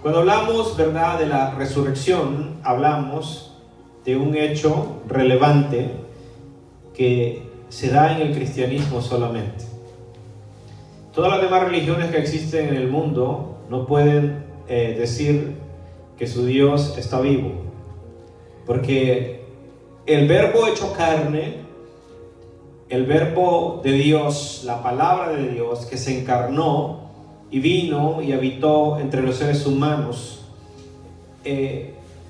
Cuando hablamos, ¿verdad?, de la resurrección, hablamos de un hecho relevante que se da en el cristianismo solamente. Todas las demás religiones que existen en el mundo no pueden decir que su Dios está vivo, porque el verbo hecho carne, el verbo de Dios, la palabra de Dios que se encarnó y vino y habitó entre los seres humanos,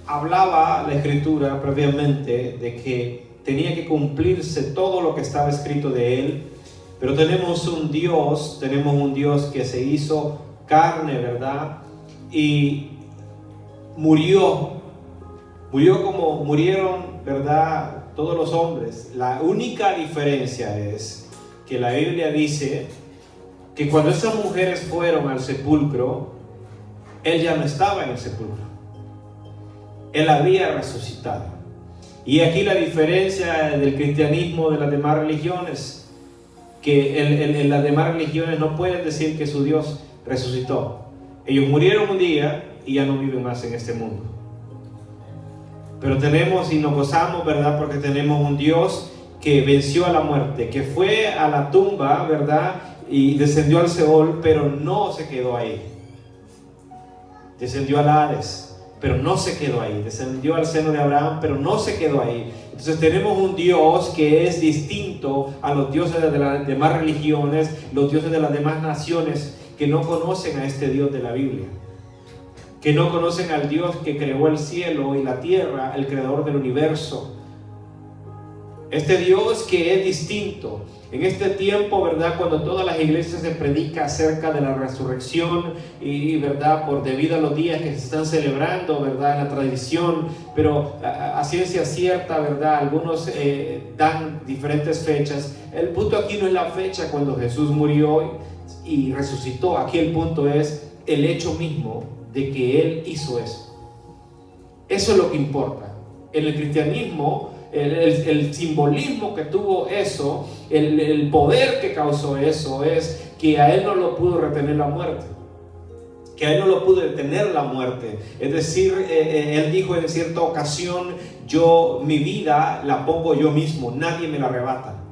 hablaba la Escritura previamente de que tenía que cumplirse todo lo que estaba escrito de él. Pero tenemos un Dios que se hizo carne, ¿verdad? Y murió como murieron, ¿verdad?, todos los hombres. La única diferencia es que la Biblia dice que cuando esas mujeres fueron al sepulcro, él ya no estaba en el sepulcro. Él había resucitado. Y aquí la diferencia del cristianismo de las demás religiones, que en las demás religiones no pueden decir que su Dios resucitó. Ellos murieron un día y ya no viven más en este mundo. Pero tenemos y nos gozamos, ¿verdad?, porque tenemos un Dios que venció a la muerte, que fue a la tumba, ¿verdad?, y descendió al Seol, pero no se quedó ahí. Descendió al Hades, pero no se quedó ahí. Descendió al seno de Abraham, pero no se quedó ahí. Entonces tenemos un Dios que es distinto a los dioses de las demás religiones, los dioses de las demás naciones que no conocen a este Dios de la Biblia, que no conocen al Dios que creó el cielo y la tierra, el creador del universo. Este Dios que es distinto. En este tiempo, ¿verdad?, cuando todas las iglesias se predica acerca de la resurrección y, ¿verdad?, por debido a los días que se están celebrando, ¿verdad?, en la tradición, pero a ciencia cierta, ¿verdad?, algunos dan diferentes fechas. El punto aquí no es la fecha cuando Jesús murió y resucitó. Aquí el punto es el hecho mismo de que Él hizo eso. Eso es lo que importa. En el cristianismo, el simbolismo que tuvo eso, el poder que causó eso, es que a él no lo pudo retener la muerte, que a él no lo pudo detener la muerte. Es decir, él dijo en cierta ocasión: mi vida la pongo yo mismo, nadie me la arrebata.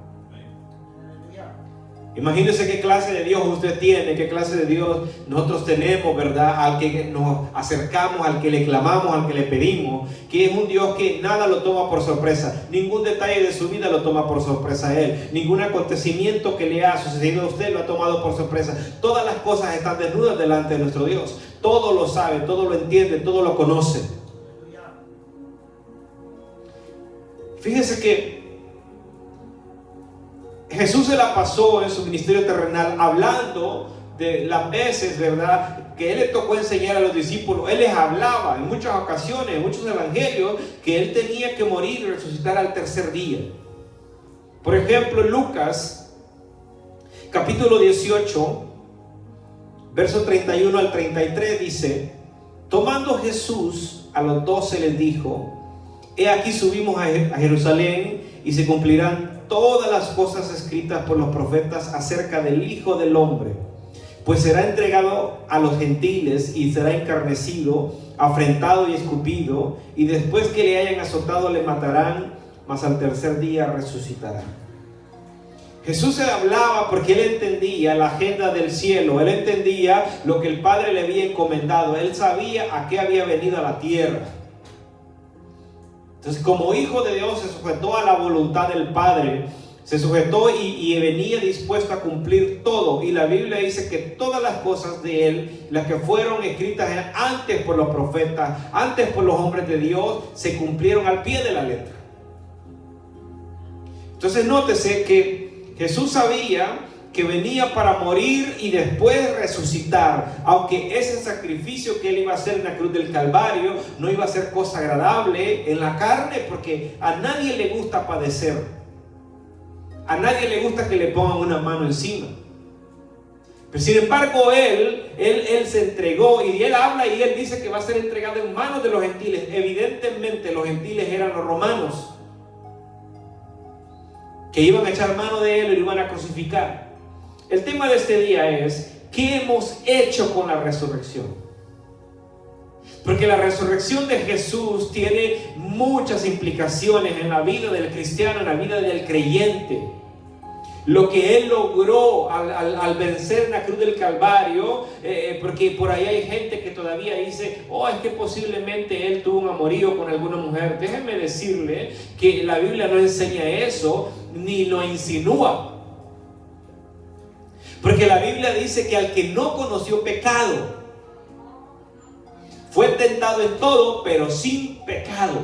Imagínense qué clase de Dios usted tiene, qué clase de Dios nosotros tenemos, ¿verdad?, al que nos acercamos, al que le clamamos, al que le pedimos, que es un Dios que nada lo toma por sorpresa, ningún detalle de su vida lo toma por sorpresa a él, ningún acontecimiento que le ha sucedido a usted lo ha tomado por sorpresa. Todas las cosas están desnudas delante de nuestro Dios, todo lo sabe, todo lo entiende, todo lo conoce. Fíjese que Jesús se la pasó en su ministerio terrenal hablando de las veces, ¿verdad?, que Él le tocó enseñar a los discípulos. Él les hablaba en muchas ocasiones, en muchos evangelios, que Él tenía que morir y resucitar al tercer día. Por ejemplo, en Lucas, capítulo 18, verso 31 al 33, dice: tomando Jesús a los 12 les dijo: he aquí subimos a Jerusalén y se cumplirán todas las cosas escritas por los profetas acerca del Hijo del Hombre, pues será entregado a los gentiles y será encarnecido, afrentado y escupido, y después que le hayan azotado le matarán, mas al tercer día resucitará. Jesús se hablaba porque Él entendía la agenda del cielo, Él entendía lo que el Padre le había encomendado, Él sabía a qué había venido a la tierra. Entonces, como hijo de Dios, se sujetó a la voluntad del Padre, se sujetó y venía dispuesto a cumplir todo. Y la Biblia dice que todas las cosas de Él, las que fueron escritas antes por los profetas, antes por los hombres de Dios, se cumplieron al pie de la letra. Entonces, nótese que Jesús sabía que venía para morir y después resucitar, aunque ese sacrificio que Él iba a hacer en la cruz del Calvario no iba a ser cosa agradable en la carne, porque a nadie le gusta padecer, a nadie le gusta que le pongan una mano encima. Pero sin embargo él se entregó, y Él habla y Él dice que va a ser entregado en manos de los gentiles. Evidentemente los gentiles eran los romanos, que iban a echar mano de Él y lo iban a crucificar. El tema de este día es: ¿qué hemos hecho con la resurrección? Porque la resurrección de Jesús tiene muchas implicaciones en la vida del cristiano, en la vida del creyente. Lo que Él logró al vencer en la cruz del Calvario, porque por ahí hay gente que todavía dice, oh, es que posiblemente Él tuvo un amorío con alguna mujer. Déjenme decirle que la Biblia no enseña eso, ni lo insinúa. Porque la Biblia dice que al que no conoció pecado, fue tentado en todo, pero sin pecado.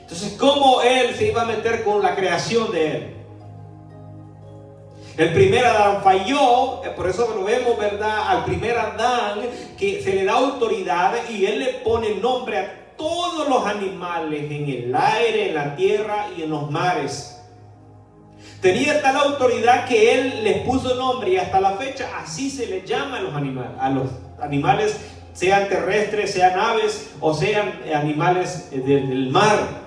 Entonces, ¿cómo Él se iba a meter con la creación de Él? El primer Adán falló, por eso lo vemos, ¿verdad? Al primer Adán que se le da autoridad y Él le pone nombre a todos los animales en el aire, en la tierra y en los mares. Tenía tal autoridad que Él les puso nombre y hasta la fecha así se le llama a los animales, sean terrestres, sean aves o sean animales del mar.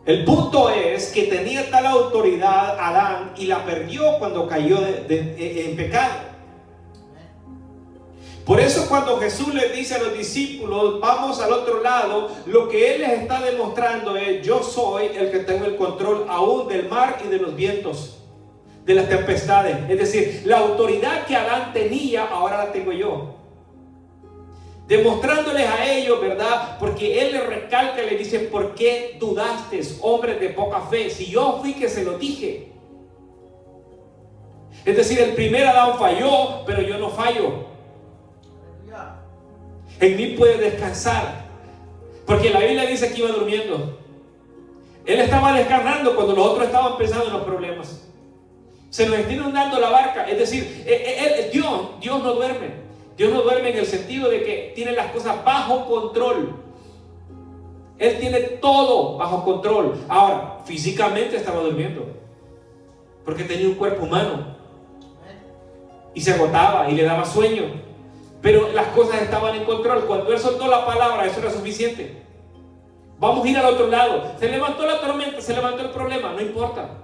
El punto es que tenía tal autoridad Adán y la perdió cuando cayó en pecado. Por eso cuando Jesús les dice a los discípulos, vamos al otro lado, lo que Él les está demostrando es, yo soy el que tengo el control aún del mar y de los vientos, de las tempestades. Es decir, la autoridad que Adán tenía, ahora la tengo yo. Demostrándoles a ellos, ¿verdad? Porque Él les recalca y les dice, ¿por qué dudaste, hombres de poca fe? Si yo fui que se lo dije. Es decir, el primer Adán falló, pero yo no fallo. En mí puede descansar. Porque la Biblia dice que iba durmiendo. Él estaba descansando cuando los otros estaban pensando en los problemas. Se nos está inundando la barca. Es decir, Dios no duerme. Dios no duerme en el sentido de que tiene las cosas bajo control. Él tiene todo bajo control. Ahora, físicamente estaba durmiendo, porque tenía un cuerpo humano y se agotaba y le daba sueño. Pero las cosas estaban en control. Cuando Él soltó la palabra, eso era suficiente. Vamos a ir al otro lado. Se levantó la tormenta, se levantó el problema, no importa.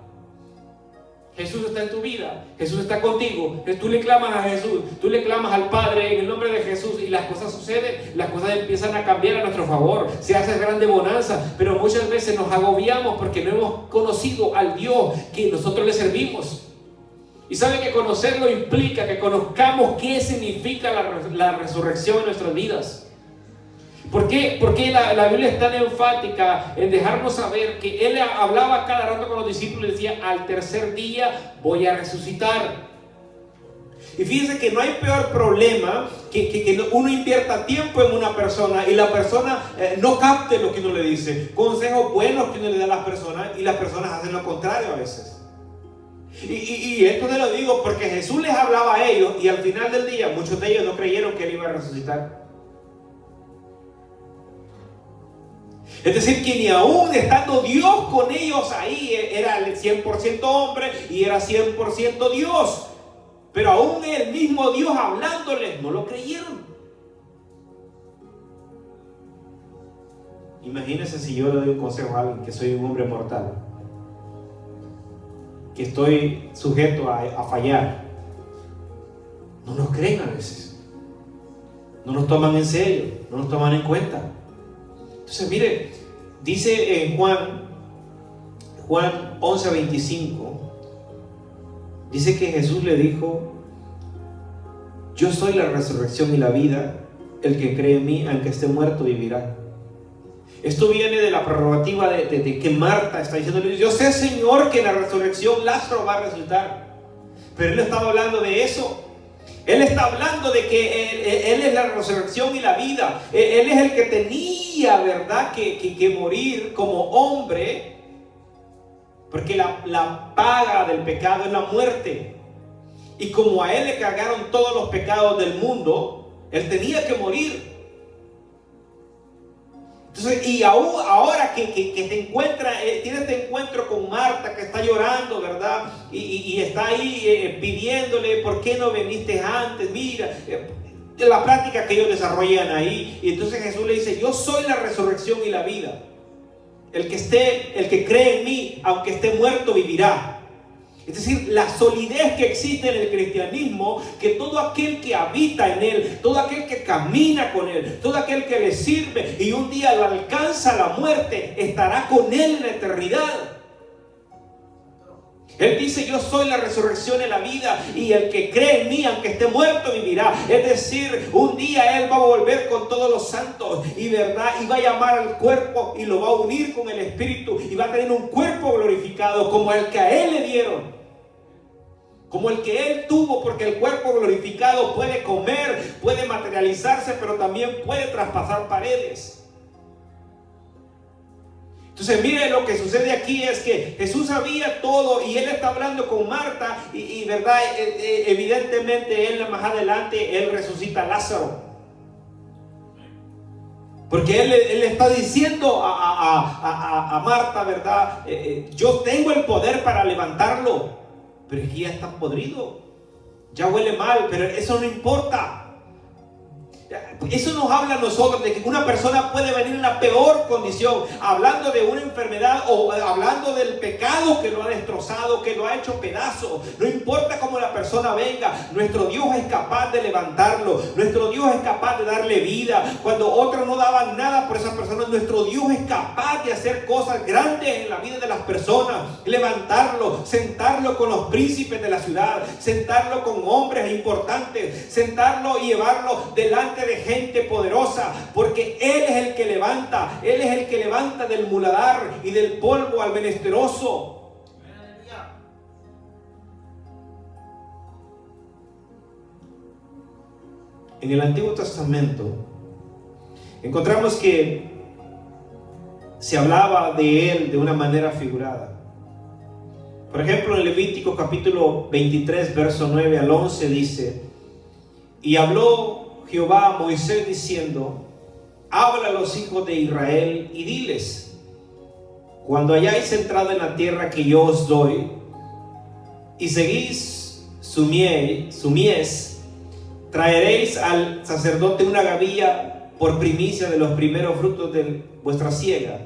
Jesús está en tu vida, Jesús está contigo. Tú le clamas a Jesús, tú le clamas al Padre en el nombre de Jesús y las cosas suceden, las cosas empiezan a cambiar a nuestro favor, se hace grande bonanza. Pero muchas veces nos agobiamos porque no hemos conocido al Dios que nosotros le servimos. Y sabe que conocerlo implica que conozcamos qué significa la resurrección en nuestras vidas. ¿Por qué la Biblia es tan enfática en dejarnos saber que Él hablaba cada rato con los discípulos y decía, al tercer día voy a resucitar? Y fíjense que no hay peor problema que uno invierta tiempo en una persona y la persona no capte lo que uno le dice. Consejos buenos que uno le da a las personas y las personas hacen lo contrario a veces. Y esto te lo digo porque Jesús les hablaba a ellos y al final del día muchos de ellos no creyeron que Él iba a resucitar. Es decir, que ni aún estando Dios con ellos ahí, era el 100% hombre y era 100% Dios. Pero aún el mismo Dios hablándoles, no lo creyeron. Imagínense si yo le doy un consejo a alguien que soy un hombre mortal, que estoy sujeto a fallar. No nos creen a veces. No nos toman en serio, no nos toman en cuenta. Entonces, mire, dice en Juan 11:25, dice que Jesús le dijo, yo soy la resurrección y la vida, el que cree en mí, aunque esté muerto, vivirá. Esto viene de la prerrogativa de que Marta está diciendo, yo sé, Señor, que en la resurrección Lázaro va a resucitar. Pero Él no estaba hablando de eso. Él está hablando de que Él es la resurrección y la vida. Él es el que tenía, ¿verdad?, que morir como hombre, porque la paga del pecado es la muerte. Y como a Él le cargaron todos los pecados del mundo, Él tenía que morir. Entonces, y aún ahora que se encuentra, tiene este encuentro con Marta, que está llorando, ¿verdad? Y está ahí pidiéndole, ¿por qué no viniste antes? Mira, la práctica que ellos desarrollan ahí. Y entonces Jesús le dice, yo soy la resurrección y la vida. El que cree en mí, aunque esté muerto, vivirá. Es decir, la solidez que existe en el cristianismo, que todo aquel que habita en él, todo aquel que camina con él, todo aquel que le sirve y un día lo alcanza la muerte, estará con él en la eternidad. Él dice: yo soy la resurrección y la vida, y el que cree en mí, aunque esté muerto, vivirá. Es decir, un día Él va a volver con todos los santos y verdad, y va a llamar al cuerpo y lo va a unir con el Espíritu, y va a tener un cuerpo glorificado como el que a Él le dieron, como el que Él tuvo, porque el cuerpo glorificado puede comer, puede materializarse, pero también puede traspasar paredes. Entonces mire, lo que sucede aquí es que Jesús sabía todo y Él está hablando con Marta y verdad, evidentemente Él más adelante Él resucita a Lázaro, porque Él está diciendo a Marta, verdad, yo tengo el poder para levantarlo, pero es que ya está podrido, ya huele mal, pero eso no importa. Eso nos habla a nosotros de que una persona puede venir en la peor condición, hablando de una enfermedad o hablando del pecado que lo ha destrozado, que lo ha hecho pedazos. No importa cómo la persona venga, nuestro Dios es capaz de levantarlo, nuestro Dios es capaz de darle vida. Cuando otros no daban nada por esa persona, nuestro Dios es capaz de hacer cosas grandes en la vida de las personas, levantarlo, sentarlo con los príncipes de la ciudad, sentarlo con hombres importantes, sentarlo y llevarlo delante de gente poderosa, porque Él es el que levanta, Él es el que levanta del muladar y del polvo al menesteroso. En el Antiguo Testamento encontramos que se hablaba de Él de una manera figurada. Por ejemplo, en Levítico capítulo 23, verso 9 al 11 dice: y habló Jehová a Moisés diciendo: habla a los hijos de Israel y diles: cuando hayáis entrado en la tierra que yo os doy, y seguís su mies, traeréis al sacerdote una gavilla por primicia de los primeros frutos de vuestra siega,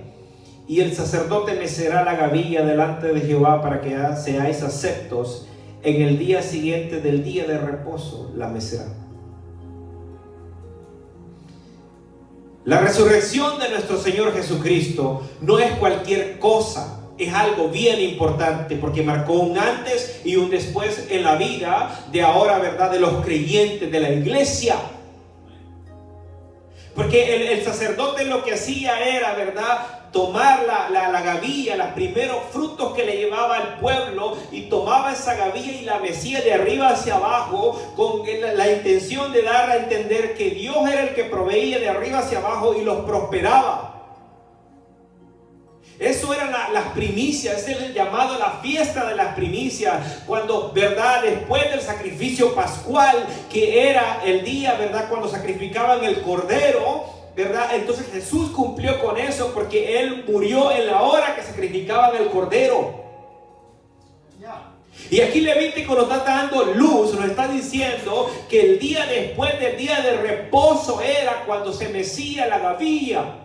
y el sacerdote mecerá la gavilla delante de Jehová para que seáis aceptos. En el día siguiente del día de reposo la mecerá. La resurrección de nuestro Señor Jesucristo no es cualquier cosa, es algo bien importante, porque marcó un antes y un después en la vida de ahora, verdad, de los creyentes de la iglesia. Porque el sacerdote lo que hacía era, verdad, tomar la gavilla, los primeros frutos que le llevaba al pueblo, y tomaba esa gavilla y la mecía de arriba hacia abajo con la intención de dar a entender que Dios era el que proveía de arriba hacia abajo y los prosperaba. Eso eran las primicias, ese es el llamado, la fiesta de las primicias, cuando, verdad, después del sacrificio pascual, que era el día, verdad, cuando sacrificaban el cordero, verdad, entonces Jesús cumplió con eso, porque Él murió en la hora que sacrificaban el cordero. Y aquí Levítico nos está dando luz, nos está diciendo que el día después del día de reposo era cuando se mecía la gavilla,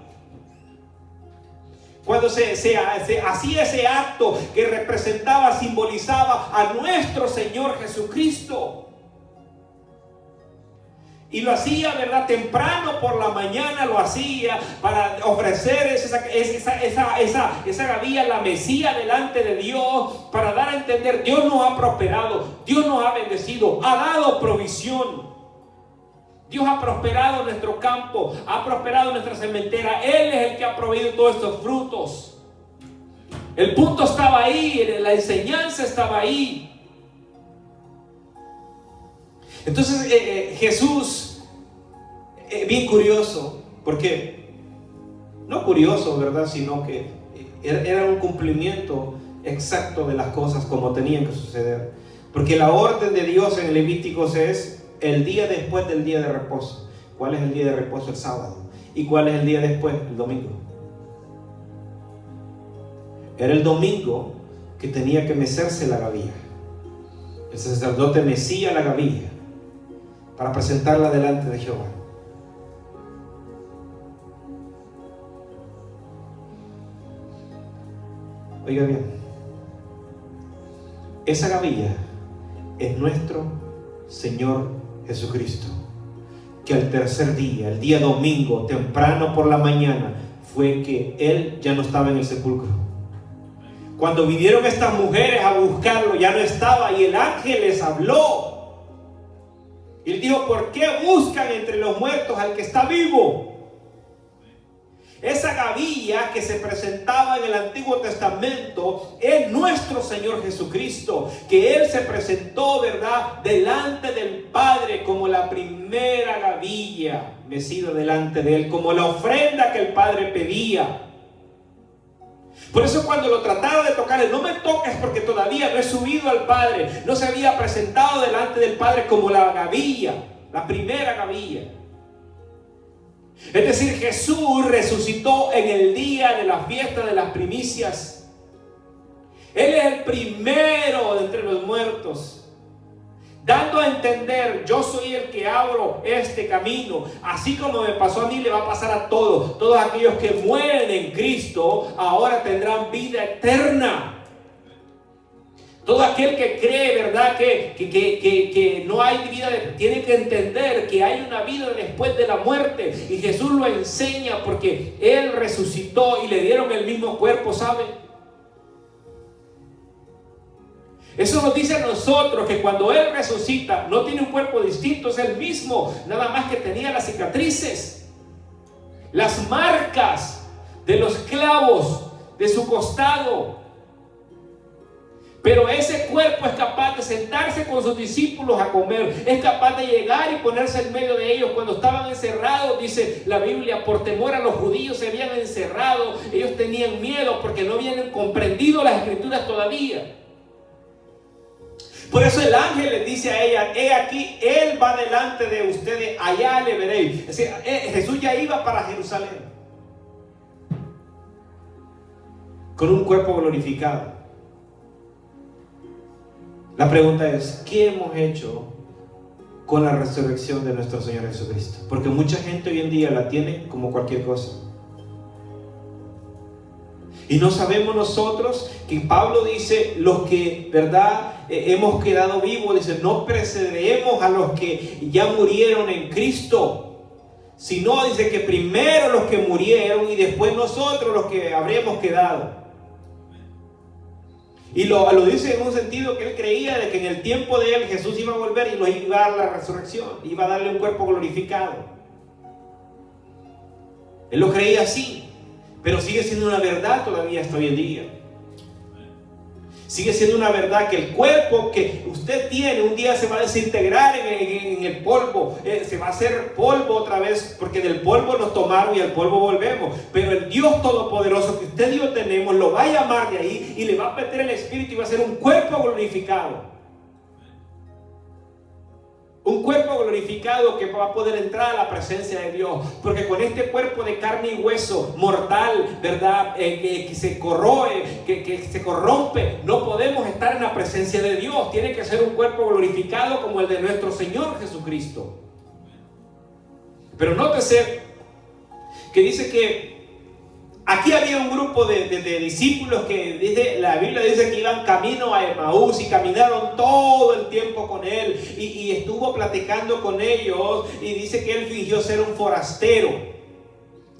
cuando se hacía ese acto que representaba, simbolizaba a nuestro Señor Jesucristo. Y lo hacía, verdad, temprano por la mañana lo hacía para ofrecer esa gavilla, la mecía delante de Dios, para dar a entender: Dios nos ha prosperado, Dios nos ha bendecido, ha dado provisión. Dios ha prosperado nuestro campo, ha prosperado nuestra sementera. Él es el que ha proveído todos estos frutos. El punto estaba ahí, la enseñanza estaba ahí. Entonces Jesús, bien curioso, porque no curioso, ¿verdad? Sino que era un cumplimiento exacto de las cosas como tenían que suceder. Porque la orden de Dios en Levíticos es el día después del día de reposo. ¿Cuál es el día de reposo? El sábado. ¿Y cuál es el día después? El domingo. Era el domingo que tenía que mecerse la gavilla. El sacerdote mecía la gavilla para presentarla delante de Jehová. Oiga bien, Esa gavilla es nuestro Señor Jesucristo, que al tercer día, el día domingo, temprano por la mañana, fue que Él ya no estaba en el sepulcro. Cuando vinieron estas mujeres a buscarlo, ya no estaba, y el ángel les habló. Y les dijo: ¿por qué buscan entre los muertos al que está vivo? Esa gavilla que se presentaba en el Antiguo Testamento es nuestro Señor Jesucristo, que Él se presentó, ¿verdad?, delante del Padre como la primera gavilla mecida delante de Él, como la ofrenda que el Padre pedía. Por eso cuando lo trataron de tocar, no me toques porque todavía no he subido al Padre. No se había presentado delante del Padre como la gavilla, la primera gavilla. Es decir, Jesús resucitó en el día de la fiesta de las primicias. Él es el primero de entre los muertos, dando a entender: yo soy el que abro este camino. Así como me pasó a mí, le va a pasar a todos. Todos aquellos que mueren en Cristo ahora tendrán vida eterna. Todo aquel que cree, ¿verdad?, que no hay vida, tiene que entender que hay una vida después de la muerte. Y Jesús lo enseña porque Él resucitó y le dieron el mismo cuerpo, ¿sabe? Eso nos dice a nosotros que cuando Él resucita, no tiene un cuerpo distinto, es el mismo, nada más que tenía las cicatrices, las marcas de los clavos de su costado. Pero ese cuerpo es capaz de sentarse con sus discípulos a comer, es capaz de llegar y ponerse en medio de ellos. Cuando estaban encerrados, dice la Biblia, por temor a los judíos se habían encerrado. Ellos tenían miedo porque no habían comprendido las escrituras todavía. Por eso el ángel les dice a ella: he aquí, Él va delante de ustedes, allá le veréis. Es decir, Jesús ya iba para Jerusalén con un cuerpo glorificado. La pregunta es: ¿qué hemos hecho con la resurrección de nuestro Señor Jesucristo? Porque mucha gente hoy en día la tiene como cualquier cosa. Y no sabemos nosotros que Pablo dice: los que, ¿verdad?, hemos quedado vivos, dice, no precederemos a los que ya murieron en Cristo, sino dice que primero los que murieron y después nosotros los que habríamos quedado. Y lo dice en un sentido que él creía de que en el tiempo de él Jesús iba a volver y nos iba a dar la resurrección, iba a darle un cuerpo glorificado. Él lo creía así, pero sigue siendo una verdad todavía hasta hoy en día. Sigue siendo una verdad que el cuerpo que usted tiene un día se va a desintegrar en el polvo, se va a hacer polvo otra vez, porque del polvo nos tomaron y al polvo volvemos. Pero el Dios Todopoderoso que usted y yo tenemos lo va a llamar de ahí y le va a meter el Espíritu y va a ser un cuerpo glorificado. Un cuerpo glorificado que va a poder entrar a la presencia de Dios. Porque con este cuerpo de carne y hueso mortal, ¿verdad?, que se corroe, que se corrompe, no podemos estar en la presencia de Dios. Tiene que ser un cuerpo glorificado como el de nuestro Señor Jesucristo. Pero nótese que dice que aquí había un grupo de discípulos que la Biblia dice que iban camino a Emaús y caminaron todo el tiempo con él y estuvo platicando con ellos, y dice que él fingió ser un forastero.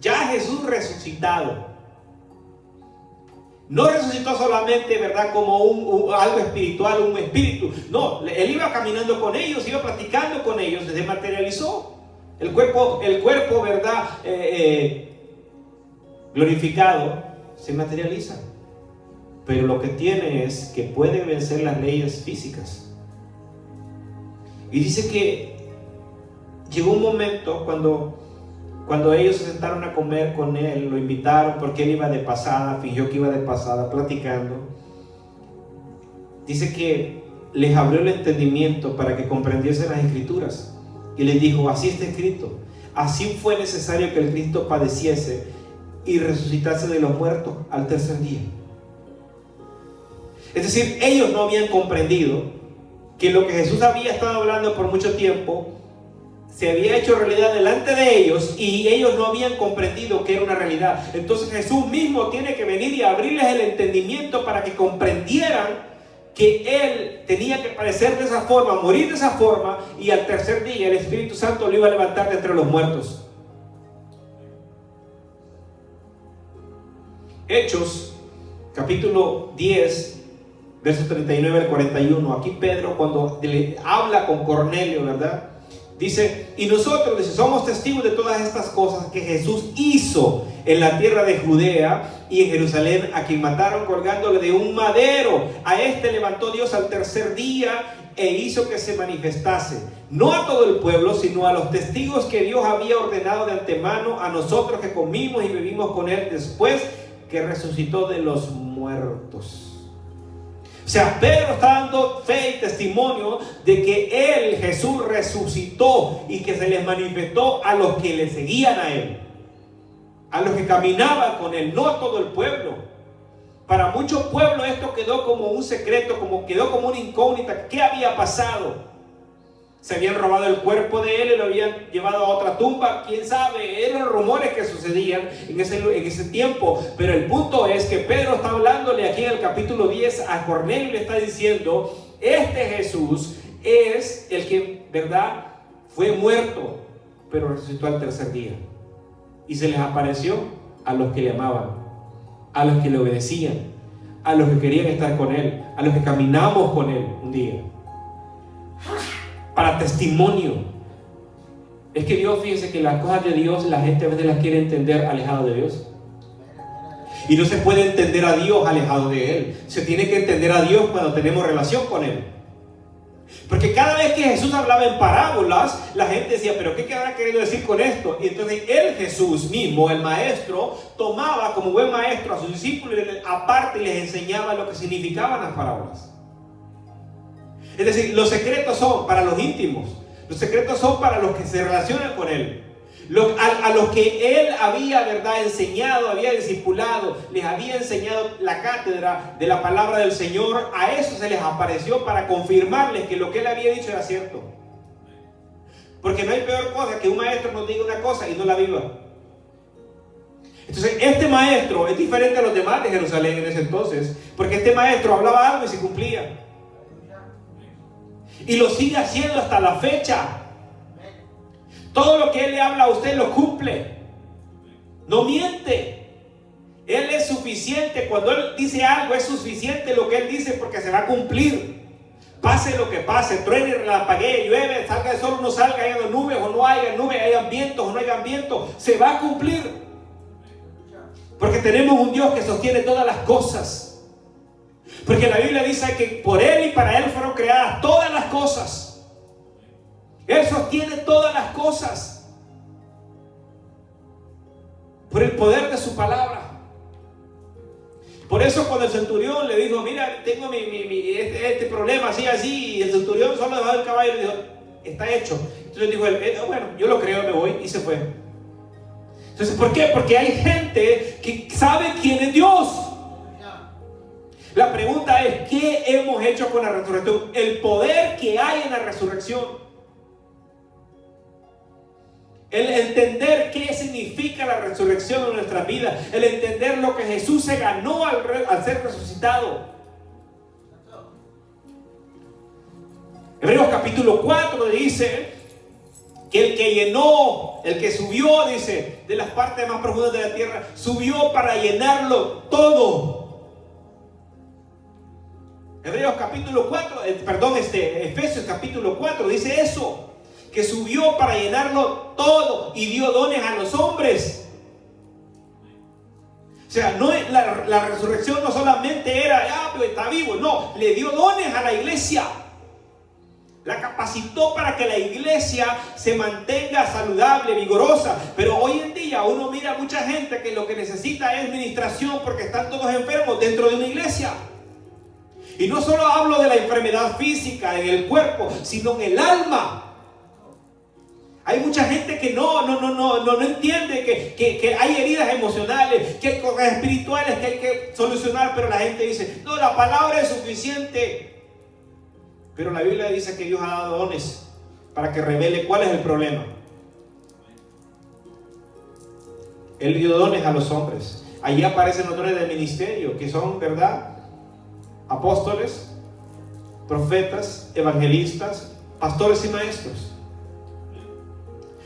Ya Jesús resucitado. No resucitó solamente, ¿verdad?, como algo espiritual, un espíritu. No, él iba caminando con ellos, iba platicando con ellos, se materializó. El cuerpo, ¿verdad?, glorificado se materializa, pero lo que tiene es que puede vencer las leyes físicas. Y dice que llegó un momento cuando ellos se sentaron a comer con él, lo invitaron porque él iba de pasada, fingió que iba de pasada, platicando. Dice que les abrió el entendimiento para que comprendiesen las escrituras y les dijo: así está escrito, así fue necesario que el Cristo padeciese y resucitase de los muertos al tercer día. Es decir, ellos no habían comprendido que lo que Jesús había estado hablando por mucho tiempo se había hecho realidad delante de ellos, y ellos no habían comprendido que era una realidad. Entonces Jesús mismo tiene que venir y abrirles el entendimiento para que comprendieran que él tenía que padecer de esa forma, morir de esa forma, y al tercer día el Espíritu Santo lo iba a levantar de entre los muertos. Hechos, capítulo 10, versos 39 al 41. Aquí Pedro, cuando le habla con Cornelio, ¿verdad? Dice, y nosotros, dice, somos testigos de todas estas cosas que Jesús hizo en la tierra de Judea y en Jerusalén, a quien mataron colgándole de un madero. A este levantó Dios al tercer día e hizo que se manifestase, no a todo el pueblo, sino a los testigos que Dios había ordenado de antemano, a nosotros que comimos y bebimos con él después que resucitó de los muertos. O sea, Pedro está dando fe y testimonio de que él, Jesús, resucitó y que se les manifestó a los que le seguían a él, a los que caminaban con él, no a todo el pueblo. Para muchos pueblos esto quedó como un secreto, quedó como una incógnita. ¿Qué había pasado? ¿Se habían robado el cuerpo de él y lo habían llevado a otra tumba? ¿Quién sabe? Eran los rumores que sucedían en ese tiempo. Pero el punto es que Pedro está hablándole aquí en el capítulo 10 a Cornelio y le está diciendo, este Jesús es el que, ¿verdad?, fue muerto, pero resucitó al tercer día. Y se les apareció a los que le amaban, a los que le obedecían, a los que querían estar con él, a los que caminamos con él un día. Para testimonio. Es que Dios, fíjense que las cosas de Dios la gente a veces las quiere entender alejado de Dios, y no se puede entender a Dios alejado de él. Se tiene que entender a Dios cuando tenemos relación con él, porque cada vez que Jesús hablaba en parábolas, la gente decía, pero ¿qué habrá querido decir con esto? Y entonces él, Jesús mismo, el maestro, tomaba como buen maestro a sus discípulos aparte y les enseñaba lo que significaban las parábolas. Es decir, los secretos son para los íntimos, los secretos son para los que se relacionan con él, a los que él había, ¿verdad?, enseñado, había discipulado, les había enseñado la cátedra de la palabra del Señor. A eso se les apareció para confirmarles que lo que él había dicho era cierto. Porque no hay peor cosa que un maestro nos diga una cosa y no la viva. Entonces este maestro es diferente a los demás de Jerusalén en ese entonces, porque este maestro hablaba algo y se cumplía. Y lo sigue haciendo hasta la fecha. Todo lo que él le habla a usted lo cumple. No miente. Él es suficiente. Cuando él dice algo, es suficiente lo que él dice, porque se va a cumplir. Pase lo que pase, truene, relampaguee, llueve, salga el sol o no salga, haya nubes o no haya nubes, hayan vientos o no hayan vientos, se va a cumplir. Porque tenemos un Dios que sostiene todas las cosas. Porque la Biblia dice que por él y para él fueron creadas todas las cosas. Él sostiene todas las cosas por el poder de su palabra. Por eso cuando el centurión le dijo, mira, tengo este problema, así, y el centurión solo dejó el caballo y le dijo, está hecho. Entonces dijo él, bueno, yo lo creo, me voy, y se fue. Entonces, ¿por qué? Porque hay gente que sabe quién es Dios. La pregunta es, ¿qué hemos hecho con la resurrección? El poder que hay en la resurrección. El entender qué significa la resurrección en nuestra vida. El entender lo que Jesús se ganó al ser resucitado. Hebreos capítulo 4 dice que el que llenó, el que subió, dice, de las partes más profundas de la tierra, subió para llenarlo todo. Hebreos capítulo 4, Efesios capítulo 4 dice eso, que subió para llenarlo todo y dio dones a los hombres. O sea, no, la resurrección no solamente era, pero está vivo, no, le dio dones a la iglesia. La capacitó para que la iglesia se mantenga saludable, vigorosa. Pero hoy en día uno mira a mucha gente que lo que necesita es ministración porque están todos enfermos dentro de una iglesia. Y no solo hablo de la enfermedad física en el cuerpo, sino en el alma. Hay mucha gente que no entiende que hay heridas emocionales, que hay cosas espirituales que hay que solucionar, pero la gente dice, no, la palabra es suficiente. Pero la Biblia dice que Dios ha dado dones para que revele cuál es el problema. Él dio dones a los hombres. Allí aparecen los dones del ministerio, que son, ¿verdad?, apóstoles, profetas, evangelistas, pastores y maestros.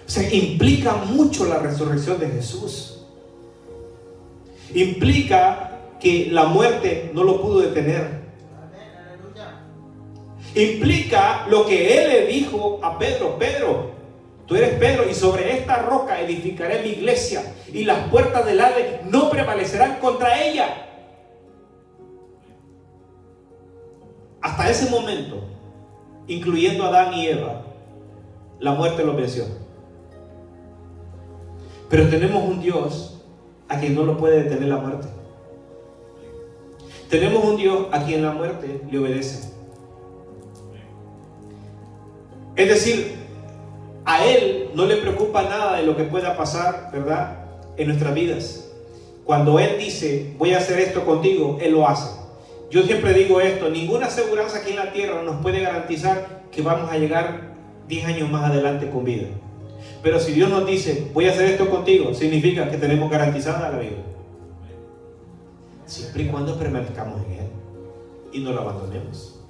O sea, implica mucho la resurrección de Jesús. Implica que la muerte no lo pudo detener. Implica lo que Él le dijo a Pedro: Pedro, tú eres Pedro, y sobre esta roca edificaré mi iglesia, y las puertas del Hades no prevalecerán contra ella. Hasta ese momento, incluyendo a Adán y Eva, la muerte los venció. Pero tenemos un Dios a quien no lo puede detener la muerte. Tenemos un Dios a quien la muerte le obedece. Es decir, a Él no le preocupa nada de lo que pueda pasar, ¿verdad?, en nuestras vidas. Cuando Él dice: voy a hacer esto contigo, Él lo hace. Yo siempre digo esto: ninguna aseguranza aquí en la tierra nos puede garantizar que vamos a llegar 10 años más adelante con vida. Pero si Dios nos dice: voy a hacer esto contigo, significa que tenemos garantizada la vida. Siempre y cuando permanezcamos en Él y no lo abandonemos.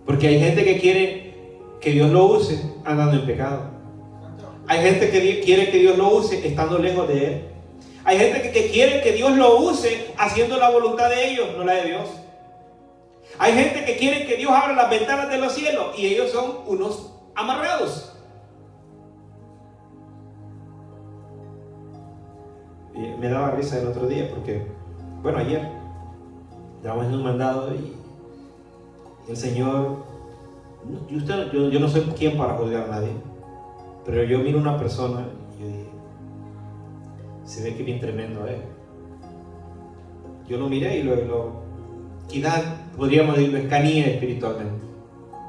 Porque hay gente que quiere que Dios lo use andando en pecado. Hay gente que quiere que Dios lo use estando lejos de Él. Hay gente que quiere que Dios lo use haciendo la voluntad de ellos, no la de Dios. Hay gente que quiere que Dios abra las ventanas de los cielos y ellos son unos amarrados. Y me daba risa el otro día porque, bueno, ayer estábamos en un mandado y el Señor, yo no soy quien para juzgar a nadie, pero yo miro a una persona y yo dije: se ve que bien tremendo es. Yo lo miré y quizás podríamos decirlo, escaneé espiritualmente.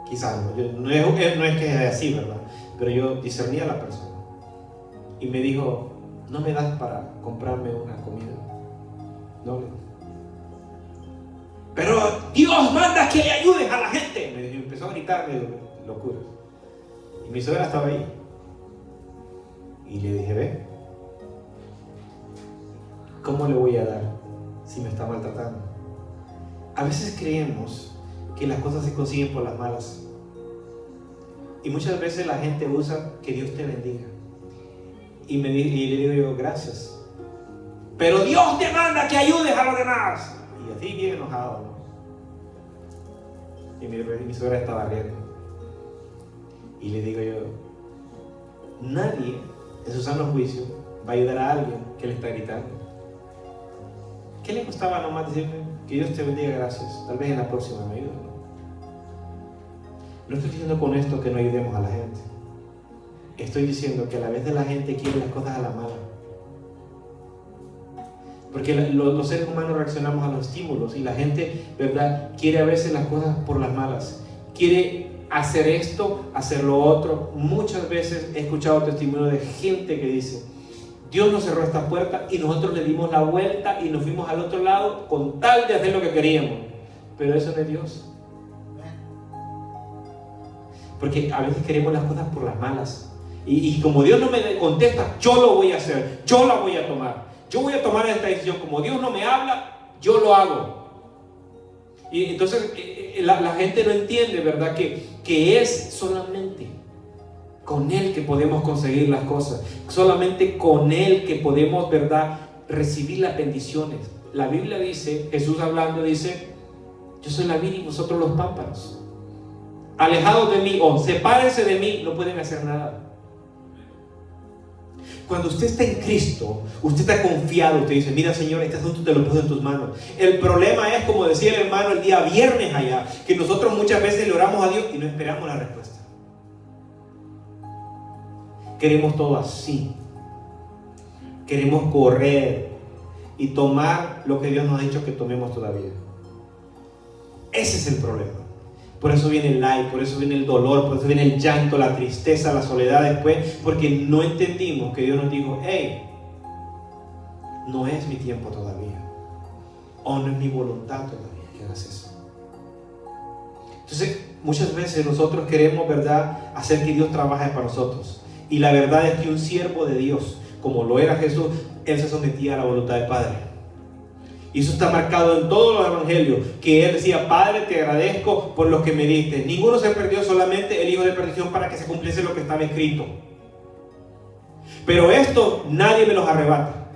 Quizás no es que es así, ¿verdad? Pero yo discerní a la persona y me dijo: ¿no me das para comprarme una comida? No. Pero Dios manda que le ayudes a la gente. Me empezó a gritarme locuras. Y mi suegra estaba ahí. Y le dije: ve, ¿cómo le voy a dar si me está maltratando? A veces creemos que las cosas se consiguen por las malas. Y muchas veces la gente usa que Dios te bendiga. Y le digo yo: gracias. Pero Dios te manda que ayudes a los demás. Y así bien enojado, ¿no? Y mi suegra estaba riendo. Y le digo yo: nadie en su sano juicio va a ayudar a alguien que le está gritando. ¿Qué le costaba nomás decirme que Dios te bendiga, gracias? Tal vez en la próxima me ayude, ¿no? No estoy diciendo con esto que no ayudemos a la gente. Estoy diciendo que a la vez de la gente quiere las cosas a la mala. Porque los seres humanos reaccionamos a los estímulos y la gente, ¿verdad?, quiere a veces las cosas por las malas. Quiere hacer esto, hacer lo otro. Muchas veces he escuchado testimonios de gente que dice: Dios nos cerró esta puerta y nosotros le dimos la vuelta y nos fuimos al otro lado con tal de hacer lo que queríamos. Pero eso no es Dios. Porque a veces queremos las cosas por las malas. Y como Dios no me contesta, yo lo voy a hacer, yo la voy a tomar. Yo voy a tomar esta decisión. Como Dios no me habla, yo lo hago. Y entonces la gente no entiende, ¿verdad?, que es solamente con Él que podemos conseguir las cosas. Solamente con Él que podemos, ¿verdad?, recibir las bendiciones. La Biblia dice, Jesús hablando dice: yo soy la vid y vosotros los pámpanos. Alejados de mí o sepárense de mí, no pueden hacer nada. Cuando usted está en Cristo, usted está confiado, usted dice: mira, Señor, este asunto te lo puse en tus manos. El problema es, como decía el hermano el día viernes allá, que nosotros muchas veces le oramos a Dios y no esperamos la respuesta. Queremos todo así. Queremos correr y tomar lo que Dios nos ha dicho que tomemos todavía. Ese es el problema. Por eso viene el like, por eso viene el dolor, por eso viene el llanto, la tristeza, la soledad después, porque no entendimos que Dios nos dijo: hey, no es mi tiempo todavía, o no es mi voluntad todavía que hagas eso. Entonces, muchas veces nosotros queremos, ¿verdad?, hacer que Dios trabaje para nosotros. Y la verdad es que un siervo de Dios, como lo era Jesús, Él se sometía a la voluntad del Padre. Y eso está marcado en todos los evangelios, que él decía: Padre, te agradezco por lo que me diste. Ninguno se perdió, solamente el hijo de perdición, para que se cumpliese lo que estaba escrito. Pero esto nadie me los arrebata.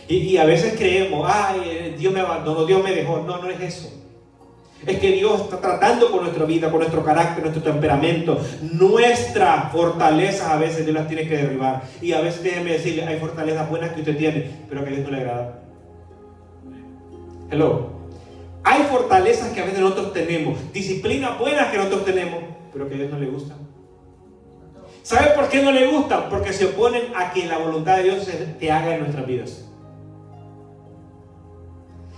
Y a veces creemos: ay, Dios me abandonó, Dios me dejó. No, no es eso. Es que Dios está tratando con nuestra vida, con nuestro carácter, nuestro temperamento. Nuestras fortalezas a veces Dios las tiene que derribar. Y a veces, déjeme decirle, hay fortalezas buenas que usted tiene, pero que a Dios no le agrada. Hello. Hay fortalezas que a veces nosotros tenemos, disciplinas buenas que nosotros tenemos, pero que a Dios no le gustan. ¿Sabe por qué no le gustan? Porque se oponen a que la voluntad de Dios te haga en nuestras vidas.